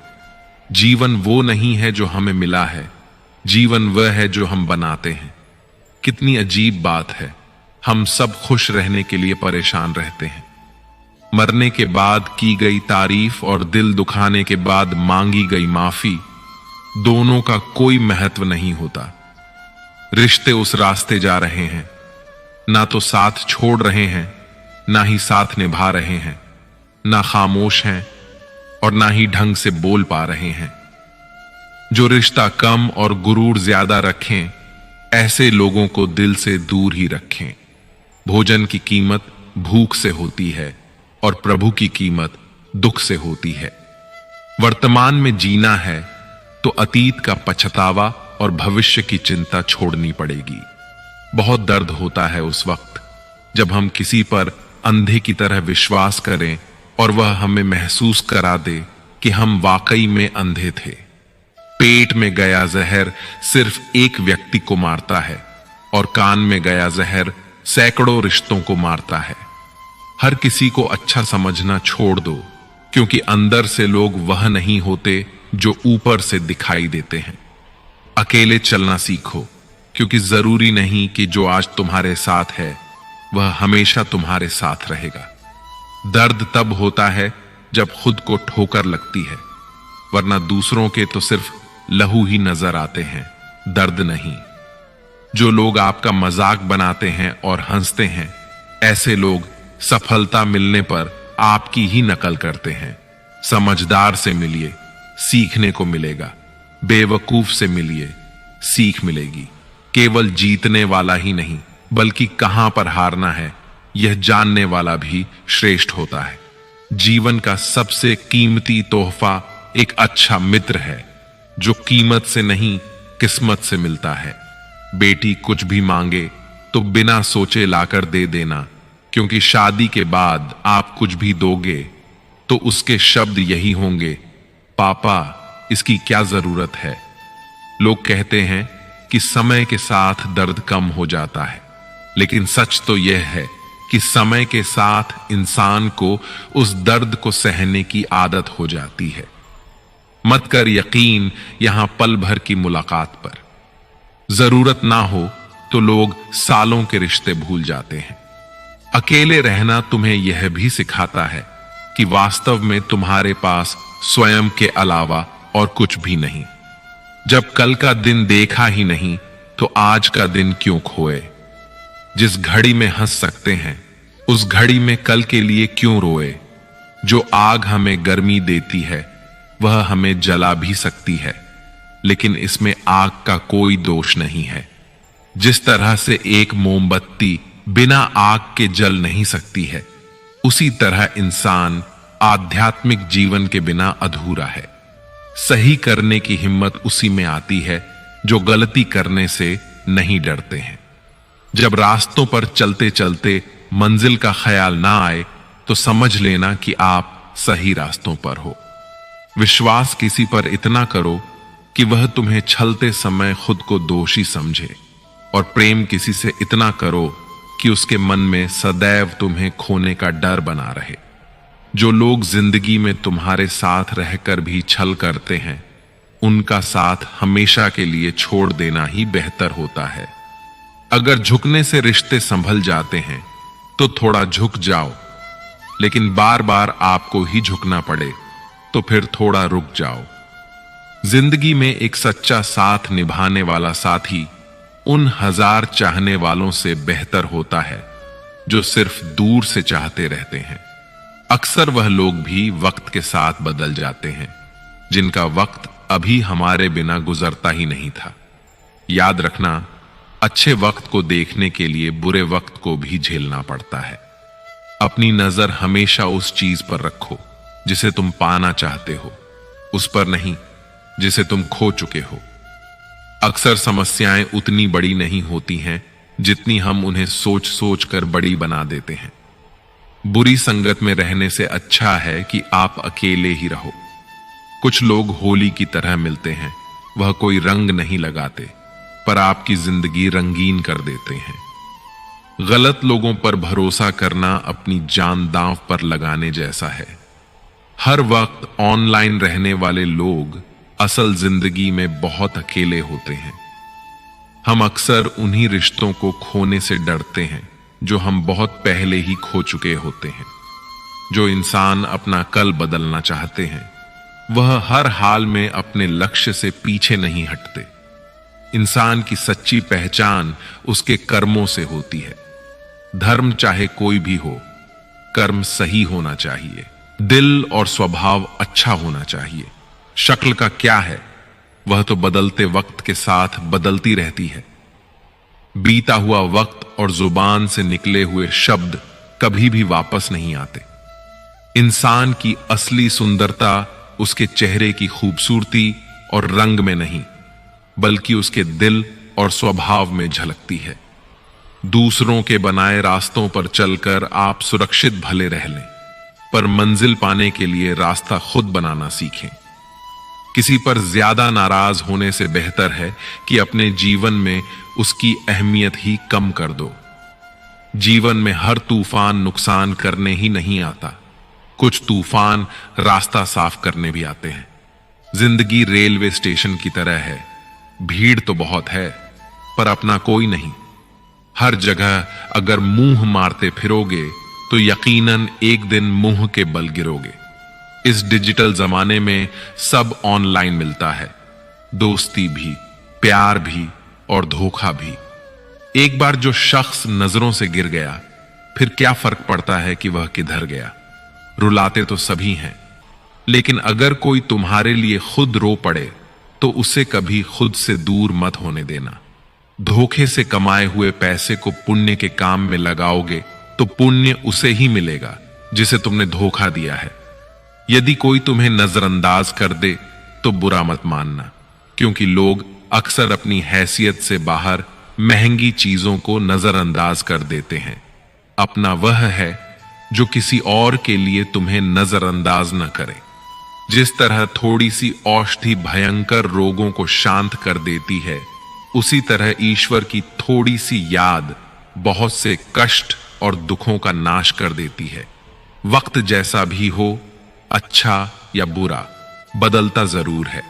जीवन वो नहीं है जो हमें मिला है, जीवन वह है जो हम बनाते हैं। कितनी अजीब बात है, हम सब खुश रहने के लिए परेशान रहते हैं। मरने के बाद की गई तारीफ और दिल दुखाने के बाद मांगी गई माफी, दोनों का कोई महत्व नहीं होता। रिश्ते उस रास्ते जा रहे हैं, ना तो साथ छोड़ रहे हैं, ना ही साथ निभा रहे हैं, ना खामोश हैं और ना ही ढंग से बोल पा रहे हैं। जो रिश्ता कम और गुरूर ज्यादा रखें, ऐसे लोगों को दिल से दूर ही रखें। भोजन की कीमत भूख से होती है और प्रभु की कीमत दुख से होती है। वर्तमान में जीना है तो अतीत का पछतावा और भविष्य की चिंता छोड़नी पड़ेगी। बहुत दर्द होता है उस वक्त जब हम किसी पर अंधे की तरह विश्वास करें और वह हमें महसूस करा दे कि हम वाकई में अंधे थे। पेट में गया जहर सिर्फ एक व्यक्ति को मारता है और कान में गया जहर सैकड़ों रिश्तों को मारता है। हर किसी को अच्छा समझना छोड़ दो, क्योंकि अंदर से लोग वह नहीं होते जो ऊपर से दिखाई देते हैं। अकेले चलना सीखो, क्योंकि जरूरी नहीं कि जो आज तुम्हारे साथ है वह हमेशा तुम्हारे साथ रहेगा। दर्द तब होता है जब खुद को ठोकर लगती है, वरना दूसरों के तो सिर्फ लहू ही नजर आते हैं, दर्द नहीं। जो लोग आपका मजाक बनाते हैं और हंसते हैं, ऐसे लोग सफलता मिलने पर आपकी ही नकल करते हैं। समझदार से मिलिए, सीखने को मिलेगा। बेवकूफ से मिलिए, सीख मिलेगी। केवल जीतने वाला ही नहीं, बल्कि कहां पर हारना है यह जानने वाला भी श्रेष्ठ होता है। जीवन का सबसे कीमती तोहफा एक अच्छा मित्र है, जो कीमत से नहीं किस्मत से मिलता है। बेटी कुछ भी मांगे तो बिना सोचे लाकर दे देना, क्योंकि शादी के बाद आप कुछ भी दोगे तो उसके शब्द यही होंगे, पापा इसकी क्या जरूरत है। लोग कहते हैं कि समय के साथ दर्द कम हो जाता है, लेकिन सच तो यह है कि समय के साथ इंसान को उस दर्द को सहने की आदत हो जाती है। मत कर यकीन यहां पल भर की मुलाकात पर। जरूरत ना हो तो लोग सालों के रिश्ते भूल जाते हैं। अकेले रहना तुम्हें यह भी सिखाता है कि वास्तव में तुम्हारे पास स्वयं के अलावा और कुछ भी नहीं। जब कल का दिन देखा ही नहीं तो आज का दिन क्यों खोए। जिस घड़ी में हंस सकते हैं उस घड़ी में कल के लिए क्यों रोए। जो आग हमें गर्मी देती है वह हमें जला भी सकती है, लेकिन इसमें आग का कोई दोष नहीं है। जिस तरह से एक मोमबत्ती बिना आग के जल नहीं सकती है, उसी तरह इंसान आध्यात्मिक जीवन के बिना अधूरा है। सही करने की हिम्मत उसी में आती है जो गलती करने से नहीं डरते हैं। जब रास्तों पर चलते चलते मंजिल का ख्याल ना आए तो समझ लेना कि आप सही रास्तों पर हो। विश्वास किसी पर इतना करो कि वह तुम्हें छलते समय खुद को दोषी समझे, और प्रेम किसी से इतना करो कि उसके मन में सदैव तुम्हें खोने का डर बना रहे। जो लोग जिंदगी में तुम्हारे साथ रहकर भी छल करते हैं, उनका साथ हमेशा के लिए छोड़ देना ही बेहतर होता है। अगर झुकने से रिश्ते संभल जाते हैं तो थोड़ा झुक जाओ, लेकिन बार बार आपको ही झुकना पड़े तो फिर थोड़ा रुक जाओ। जिंदगी में एक सच्चा साथ निभाने वाला साथी उन 1000 चाहने वालों से बेहतर होता है जो सिर्फ दूर से चाहते रहते हैं। अक्सर वह लोग भी वक्त के साथ बदल जाते हैं जिनका वक्त अभी हमारे बिना गुजरता ही नहीं था। याद रखना, अच्छे वक्त को देखने के लिए बुरे वक्त को भी झेलना पड़ता है। अपनी नजर हमेशा उस चीज पर रखो जिसे तुम पाना चाहते हो, उस पर नहीं जिसे तुम खो चुके हो। अक्सर समस्याएं उतनी बड़ी नहीं होती हैं जितनी हम उन्हें सोच सोच कर बड़ी बना देते हैं। बुरी संगत में रहने से अच्छा है कि आप अकेले ही रहो। कुछ लोग होली की तरह मिलते हैं, वह कोई रंग नहीं लगाते पर आपकी जिंदगी रंगीन कर देते हैं। गलत लोगों पर भरोसा करना अपनी जान दांव पर लगाने जैसा है। हर वक्त ऑनलाइन रहने वाले लोग असल जिंदगी में बहुत अकेले होते हैं। हम अक्सर उन्हीं रिश्तों को खोने से डरते हैं जो हम बहुत पहले ही खो चुके होते हैं। जो इंसान अपना कल बदलना चाहते हैं वह हर हाल में अपने लक्ष्य से पीछे नहीं हटते। इंसान की सच्ची पहचान उसके कर्मों से होती है। धर्म चाहे कोई भी हो, कर्म सही होना चाहिए। दिल और स्वभाव अच्छा होना चाहिए। शक्ल का क्या है, वह तो बदलते वक्त के साथ बदलती रहती है। बीता हुआ वक्त और जुबान से निकले हुए शब्द कभी भी वापस नहीं आते। इंसान की असली सुंदरता उसके चेहरे की खूबसूरती और रंग में नहीं, बल्कि उसके दिल और स्वभाव में झलकती है। दूसरों के बनाए रास्तों पर चलकर आप सुरक्षित भले रह लें, पर मंजिल पाने के लिए रास्ता खुद बनाना सीखें। किसी पर ज्यादा नाराज होने से बेहतर है कि अपने जीवन में उसकी अहमियत ही कम कर दो। जीवन में हर तूफान नुकसान करने ही नहीं आता, कुछ तूफान रास्ता साफ करने भी आते हैं। जिंदगी रेलवे स्टेशन की तरह है, भीड़ तो बहुत है पर अपना कोई नहीं। हर जगह अगर मुंह मारते फिरोगे तो यकीनन एक दिन मुंह के बल गिरोगे। इस डिजिटल जमाने में सब ऑनलाइन मिलता है, दोस्ती भी, प्यार भी और धोखा भी। एक बार जो शख्स नजरों से गिर गया, फिर क्या फर्क पड़ता है कि वह किधर गया। रुलाते तो सभी हैं, लेकिन अगर कोई तुम्हारे लिए खुद रो पड़े तो उसे कभी खुद से दूर मत होने देना। धोखे से कमाए हुए पैसे को पुण्य के काम में लगाओगे तो पुण्य उसे ही मिलेगा जिसे तुमने धोखा दिया है। यदि कोई तुम्हें नजरअंदाज कर दे तो बुरा मत मानना, क्योंकि लोग अक्सर अपनी हैसियत से बाहर महंगी चीजों को नजरअंदाज कर देते हैं। अपना वह है जो किसी और के लिए तुम्हें नजरअंदाज न करे। जिस तरह थोड़ी सी औषधि भयंकर रोगों को शांत कर देती है, उसी तरह ईश्वर की थोड़ी सी याद बहुत से कष्ट और दुखों का नाश कर देती है। वक्त जैसा भी हो, अच्छा या बुरा, बदलता जरूर है।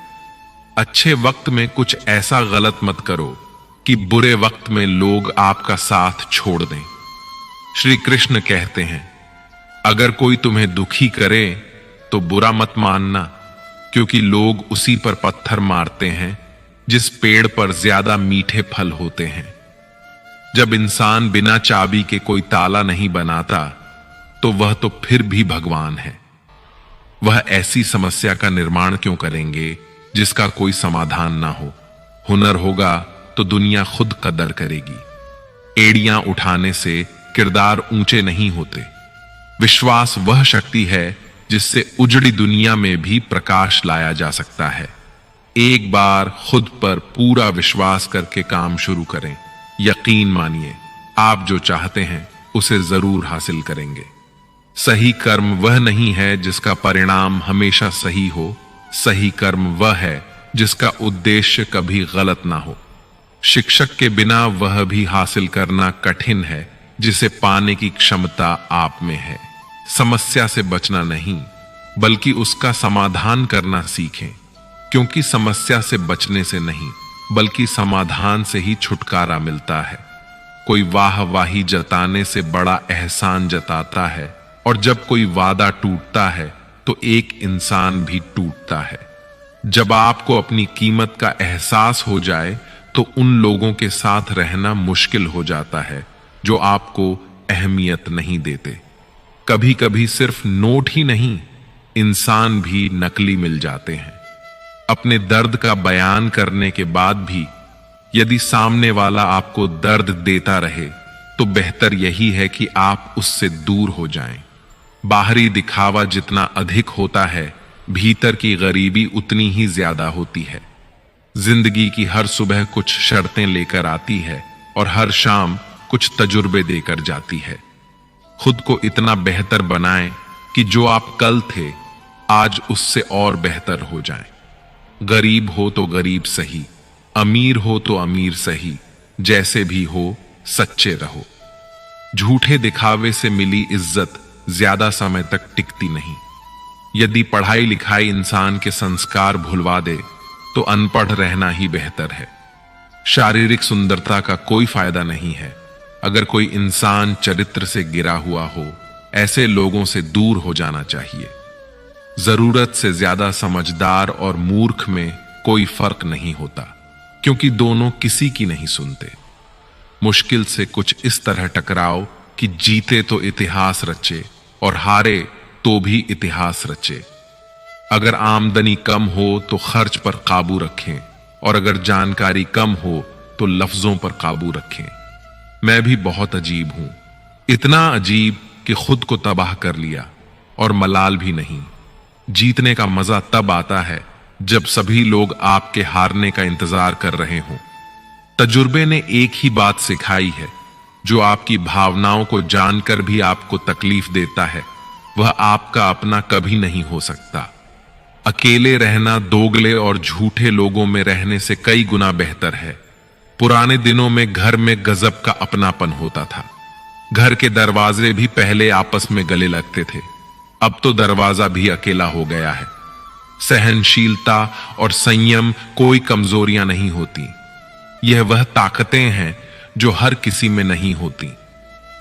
अच्छे वक्त में कुछ ऐसा गलत मत करो कि बुरे वक्त में लोग आपका साथ छोड़ दें। श्री कृष्ण कहते हैं, अगर कोई तुम्हें दुखी करे तो बुरा मत मानना, क्योंकि लोग उसी पर पत्थर मारते हैं जिस पेड़ पर ज्यादा मीठे फल होते हैं। जब इंसान बिना चाबी के कोई ताला नहीं बनाता तो वह तो फिर भी भगवान है। वह ऐसी समस्या का निर्माण क्यों करेंगे जिसका कोई समाधान ना हो। हुनर होगा तो दुनिया खुद कदर करेगी। एड़ियां उठाने से किरदार ऊंचे नहीं होते। विश्वास वह शक्ति है जिससे उजड़ी दुनिया में भी प्रकाश लाया जा सकता है। एक बार खुद पर पूरा विश्वास करके काम शुरू करें। यकीन मानिए, आप जो चाहते हैं उसे जरूर हासिल करेंगे। सही कर्म वह नहीं है जिसका परिणाम हमेशा सही हो। सही कर्म वह है जिसका उद्देश्य कभी गलत ना हो। शिक्षक के बिना वह भी हासिल करना कठिन है जिसे पाने की क्षमता आप में है। समस्या से बचना नहीं, बल्कि उसका समाधान करना सीखें, क्योंकि समस्या से बचने से नहीं, बल्कि समाधान से ही छुटकारा मिलता है। कोई वाह वाही जताने से बड़ा एहसान जताता है, और जब कोई वादा टूटता है तो एक इंसान भी टूटता है। जब आपको अपनी कीमत का एहसास हो जाए तो उन लोगों के साथ रहना मुश्किल हो जाता है जो आपको अहमियत नहीं देते। कभी कभी सिर्फ नोट ही नहीं, इंसान भी नकली मिल जाते हैं। अपने दर्द का बयान करने के बाद भी यदि सामने वाला आपको दर्द देता रहे तो बेहतर यही है कि आप उससे दूर हो जाएं। बाहरी दिखावा जितना अधिक होता है, भीतर की गरीबी उतनी ही ज्यादा होती है। जिंदगी की हर सुबह कुछ शर्तें लेकर आती है और हर शाम कुछ तजुर्बे देकर जाती है। खुद को इतना बेहतर बनाएं कि जो आप कल थे आज उससे और बेहतर हो जाएं। गरीब हो तो गरीब सही, अमीर हो तो अमीर सही, जैसे भी हो सच्चे रहो। झूठे दिखावे से मिली इज्जत ज्यादा समय तक टिकती नहीं। यदि पढ़ाई लिखाई इंसान के संस्कार भुलवा दे तो अनपढ़ रहना ही बेहतर है। शारीरिक सुंदरता का कोई फायदा नहीं है अगर कोई इंसान चरित्र से गिरा हुआ हो। ऐसे लोगों से दूर हो जाना चाहिए। जरूरत से ज्यादा समझदार और मूर्ख में कोई फर्क नहीं होता, क्योंकि दोनों किसी की नहीं सुनते। मुश्किल से कुछ इस तरह टकराओ कि जीते तो इतिहास रचे और हारे तो भी इतिहास रचे। अगर आमदनी कम हो तो खर्च पर काबू रखें, और अगर जानकारी कम हो तो लफ्जों पर काबू रखें। मैं भी बहुत अजीब हूं, इतना अजीब कि खुद को तबाह कर लिया और मलाल भी नहीं। जीतने का मजा तब आता है जब सभी लोग आपके हारने का इंतजार कर रहे हों। तजुर्बे ने एक ही बात सिखाई है, जो आपकी भावनाओं को जानकर भी आपको तकलीफ देता है, वह आपका अपना कभी नहीं हो सकता। अकेले रहना दोगले और झूठे लोगों में रहने से कई गुना बेहतर है। पुराने दिनों में घर में गजब का अपनापन होता था। घर के दरवाजे भी पहले आपस में गले लगते थे, अब तो दरवाजा भी अकेला हो गया है। सहनशीलता और संयम कोई कमजोरियां नहीं होती, यह वह ताकतें हैं जो हर किसी में नहीं होती।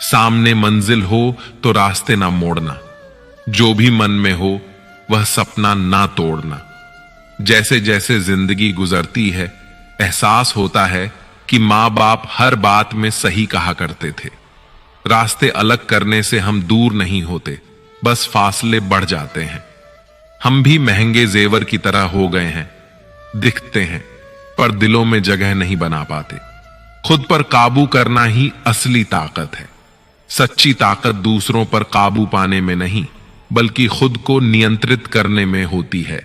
सामने मंजिल हो तो रास्ते ना मोड़ना, जो भी मन में हो वह सपना ना तोड़ना। जैसे जैसे जिंदगी गुजरती है, एहसास होता है कि माँ बाप हर बात में सही कहा करते थे। रास्ते अलग करने से हम दूर नहीं होते, बस फासले बढ़ जाते हैं। हम भी महंगे जेवर की तरह हो गए हैं, दिखते हैं पर दिलों में जगह नहीं बना पाते। खुद पर काबू करना ही असली ताकत है। सच्ची ताकत दूसरों पर काबू पाने में नहीं, बल्कि खुद को नियंत्रित करने में होती है।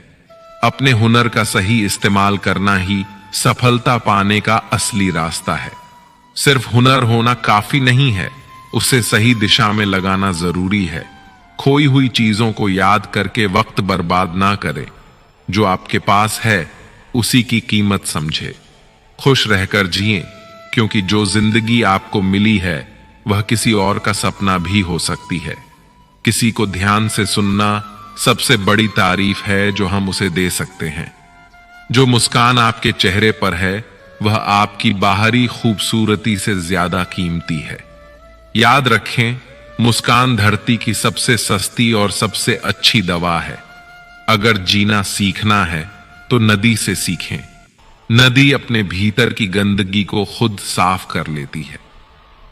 अपने हुनर का सही इस्तेमाल करना ही सफलता पाने का असली रास्ता है। सिर्फ हुनर होना काफी नहीं है, उसे सही दिशा में लगाना जरूरी है। खोई हुई चीजों को याद करके वक्त बर्बाद ना करें। जो आपके पास है उसी की कीमत समझे। खुश रहकर जिएं, क्योंकि जो जिंदगी आपको मिली है वह किसी और का सपना भी हो सकती है। किसी को ध्यान से सुनना सबसे बड़ी तारीफ है जो हम उसे दे सकते हैं। जो मुस्कान आपके चेहरे पर है वह आपकी बाहरी खूबसूरती से ज्यादा कीमती है। याद रखें, मुस्कान धरती की सबसे सस्ती और सबसे अच्छी दवा है। अगर जीना सीखना है तो नदी से सीखें। नदी अपने भीतर की गंदगी को खुद साफ कर लेती है।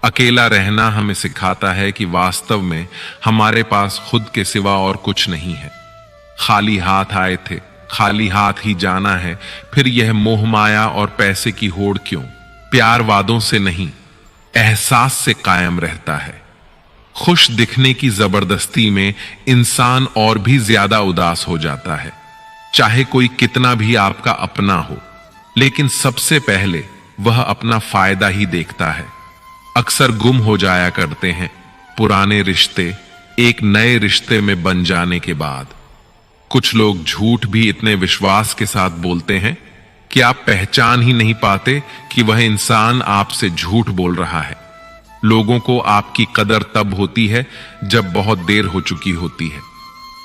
अकेला रहना हमें सिखाता है कि वास्तव में हमारे पास खुद के सिवा और कुछ नहीं है। खाली हाथ आए थे, खाली हाथ ही जाना है। फिर यह मोह माया और पैसे की होड़ क्यों? प्यार वादों से नहीं, एहसास से कायम रहता है। खुश दिखने की जबरदस्ती में इंसान और भी ज्यादा उदास हो जाता है। चाहे कोई कितना भी आपका अपना हो, लेकिन सबसे पहले वह अपना फायदा ही देखता है। अक्सर गुम हो जाया करते हैं पुराने रिश्ते एक नए रिश्ते में बन जाने के बाद। कुछ लोग झूठ भी इतने विश्वास के साथ बोलते हैं कि आप पहचान ही नहीं पाते कि वह इंसान आपसे झूठ बोल रहा है। लोगों को आपकी कदर तब होती है जब बहुत देर हो चुकी होती है।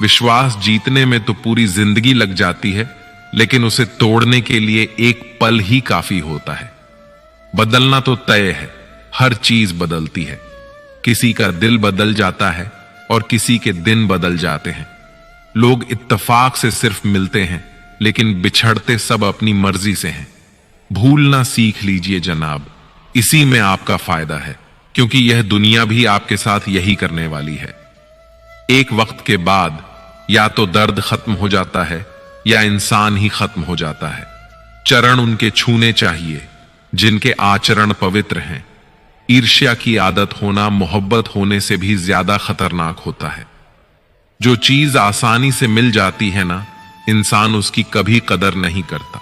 विश्वास जीतने में तो पूरी जिंदगी लग जाती है, लेकिन उसे तोड़ने के लिए एक पल ही काफी होता है। बदलना तो तय है, हर चीज बदलती है। किसी का दिल बदल जाता है और किसी के दिन बदल जाते हैं। लोग इत्तेफाक से सिर्फ मिलते हैं, लेकिन बिछड़ते सब अपनी मर्जी से हैं। भूलना सीख लीजिए जनाब, इसी में आपका फायदा है, क्योंकि यह दुनिया भी आपके साथ यही करने वाली है। एक वक्त के बाद या तो दर्द खत्म हो जाता है या इंसान ही खत्म हो जाता है। चरण उनके छूने चाहिए जिनके आचरण पवित्र हैं। ईर्ष्या की आदत होना मोहब्बत होने से भी ज्यादा खतरनाक होता है। जो चीज आसानी से मिल जाती है ना, इंसान उसकी कभी कदर नहीं करता।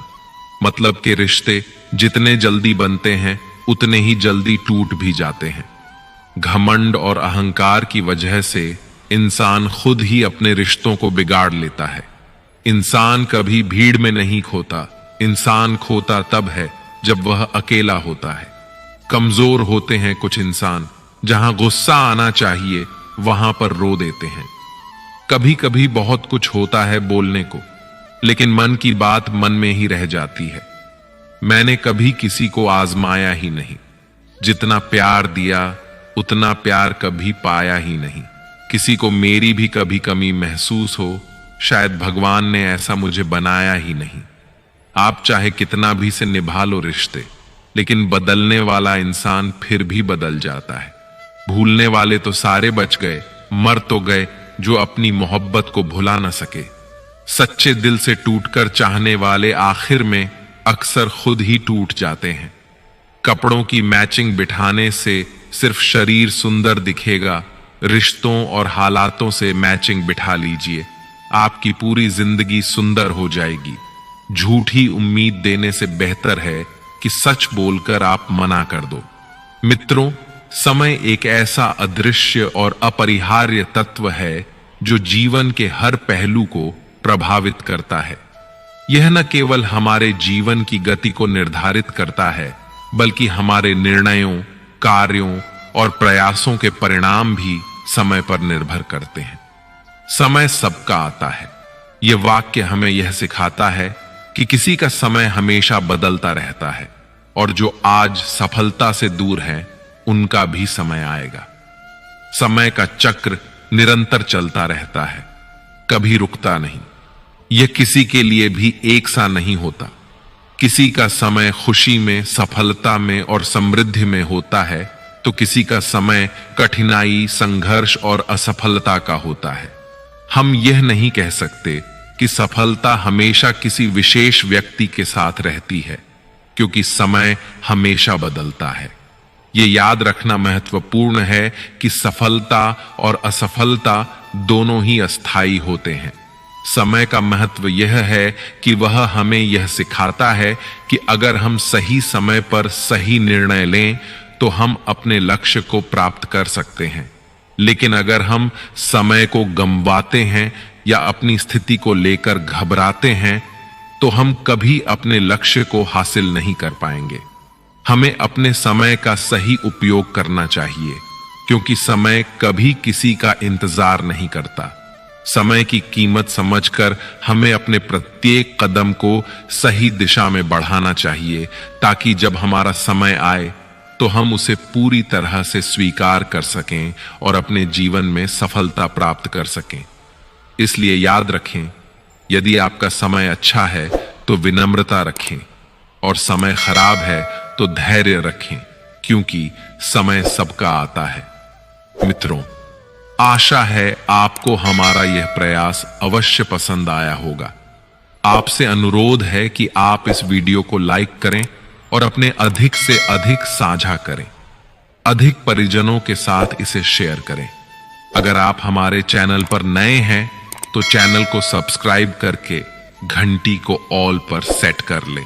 मतलब के रिश्ते जितने जल्दी बनते हैं उतने ही जल्दी टूट भी जाते हैं। घमंड और अहंकार की वजह से इंसान खुद ही अपने रिश्तों को बिगाड़ लेता है। इंसान कभी भीड़ में नहीं खोता, इंसान खोता तब है जब वह अकेला होता है। कमजोर होते हैं कुछ इंसान, जहां गुस्सा आना चाहिए वहां पर रो देते हैं। कभी कभी बहुत कुछ होता है बोलने को, लेकिन मन की बात मन में ही रह जाती है। मैंने कभी किसी को आजमाया ही नहीं। जितना प्यार दिया उतना प्यार कभी पाया ही नहीं। किसी को मेरी भी कभी कमी महसूस हो, शायद भगवान ने ऐसा मुझे बनाया ही नहीं। आप चाहे कितना भी से निभा लो रिश्ते, लेकिन बदलने वाला इंसान फिर भी बदल जाता है। भूलने वाले तो सारे बच गए, मर तो गए जो अपनी मोहब्बत को भुला न सके। सच्चे दिल से टूटकर चाहने वाले आखिर में अक्सर खुद ही टूट जाते हैं। कपड़ों की मैचिंग बिठाने से सिर्फ शरीर सुंदर दिखेगा, रिश्तों और हालातों से मैचिंग बिठा लीजिए, आपकी पूरी जिंदगी सुंदर हो जाएगी। झूठी उम्मीद देने से बेहतर है कि सच बोलकर आप मना कर दो। मित्रों, समय एक ऐसा अदृश्य और अपरिहार्य तत्व है जो जीवन के हर पहलू को प्रभावित करता है। यह न केवल हमारे जीवन की गति को निर्धारित करता है, बल्कि हमारे निर्णयों, कार्यों और प्रयासों के परिणाम भी समय पर निर्भर करते हैं। समय सबका आता है। यह वाक्य हमें यह सिखाता है कि किसी का समय हमेशा बदलता रहता है और जो आज सफलता से दूर है उनका भी समय आएगा। समय का चक्र निरंतर चलता रहता है, कभी रुकता नहीं। यह किसी के लिए भी एक सा नहीं होता। किसी का समय खुशी में, सफलता में और समृद्धि में होता है, तो किसी का समय कठिनाई, संघर्ष और असफलता का होता है। हम यह नहीं कह सकते कि सफलता हमेशा किसी विशेष व्यक्ति के साथ रहती है, क्योंकि समय हमेशा बदलता है। यह याद रखना महत्वपूर्ण है कि सफलता और असफलता दोनों ही अस्थायी होते हैं। समय का महत्व यह है कि वह हमें यह सिखाता है कि अगर हम सही समय पर सही निर्णय लें तो हम अपने लक्ष्य को प्राप्त कर सकते हैं। लेकिन अगर हम समय को गंवाते हैं या अपनी स्थिति को लेकर घबराते हैं तो हम कभी अपने लक्ष्य को हासिल नहीं कर पाएंगे। हमें अपने समय का सही उपयोग करना चाहिए, क्योंकि समय कभी किसी का इंतजार नहीं करता। समय की कीमत समझकर हमें अपने प्रत्येक कदम को सही दिशा में बढ़ाना चाहिए, ताकि जब हमारा समय आए तो हम उसे पूरी तरह से स्वीकार कर सकें और अपने जीवन में सफलता प्राप्त कर सकें। इसलिए याद रखें, यदि आपका समय अच्छा है तो विनम्रता रखें, और समय खराब है तो धैर्य रखें, क्योंकि समय सबका आता है। मित्रों, आशा है आपको हमारा यह प्रयास अवश्य पसंद आया होगा। आपसे अनुरोध है कि आप इस वीडियो को लाइक करें और अपने अधिक से अधिक साझा करें। अधिक परिजनों के साथ इसे शेयर करें। अगर आप हमारे चैनल पर नए हैं तो चैनल को सब्सक्राइब करके घंटी को ऑल पर सेट कर लें।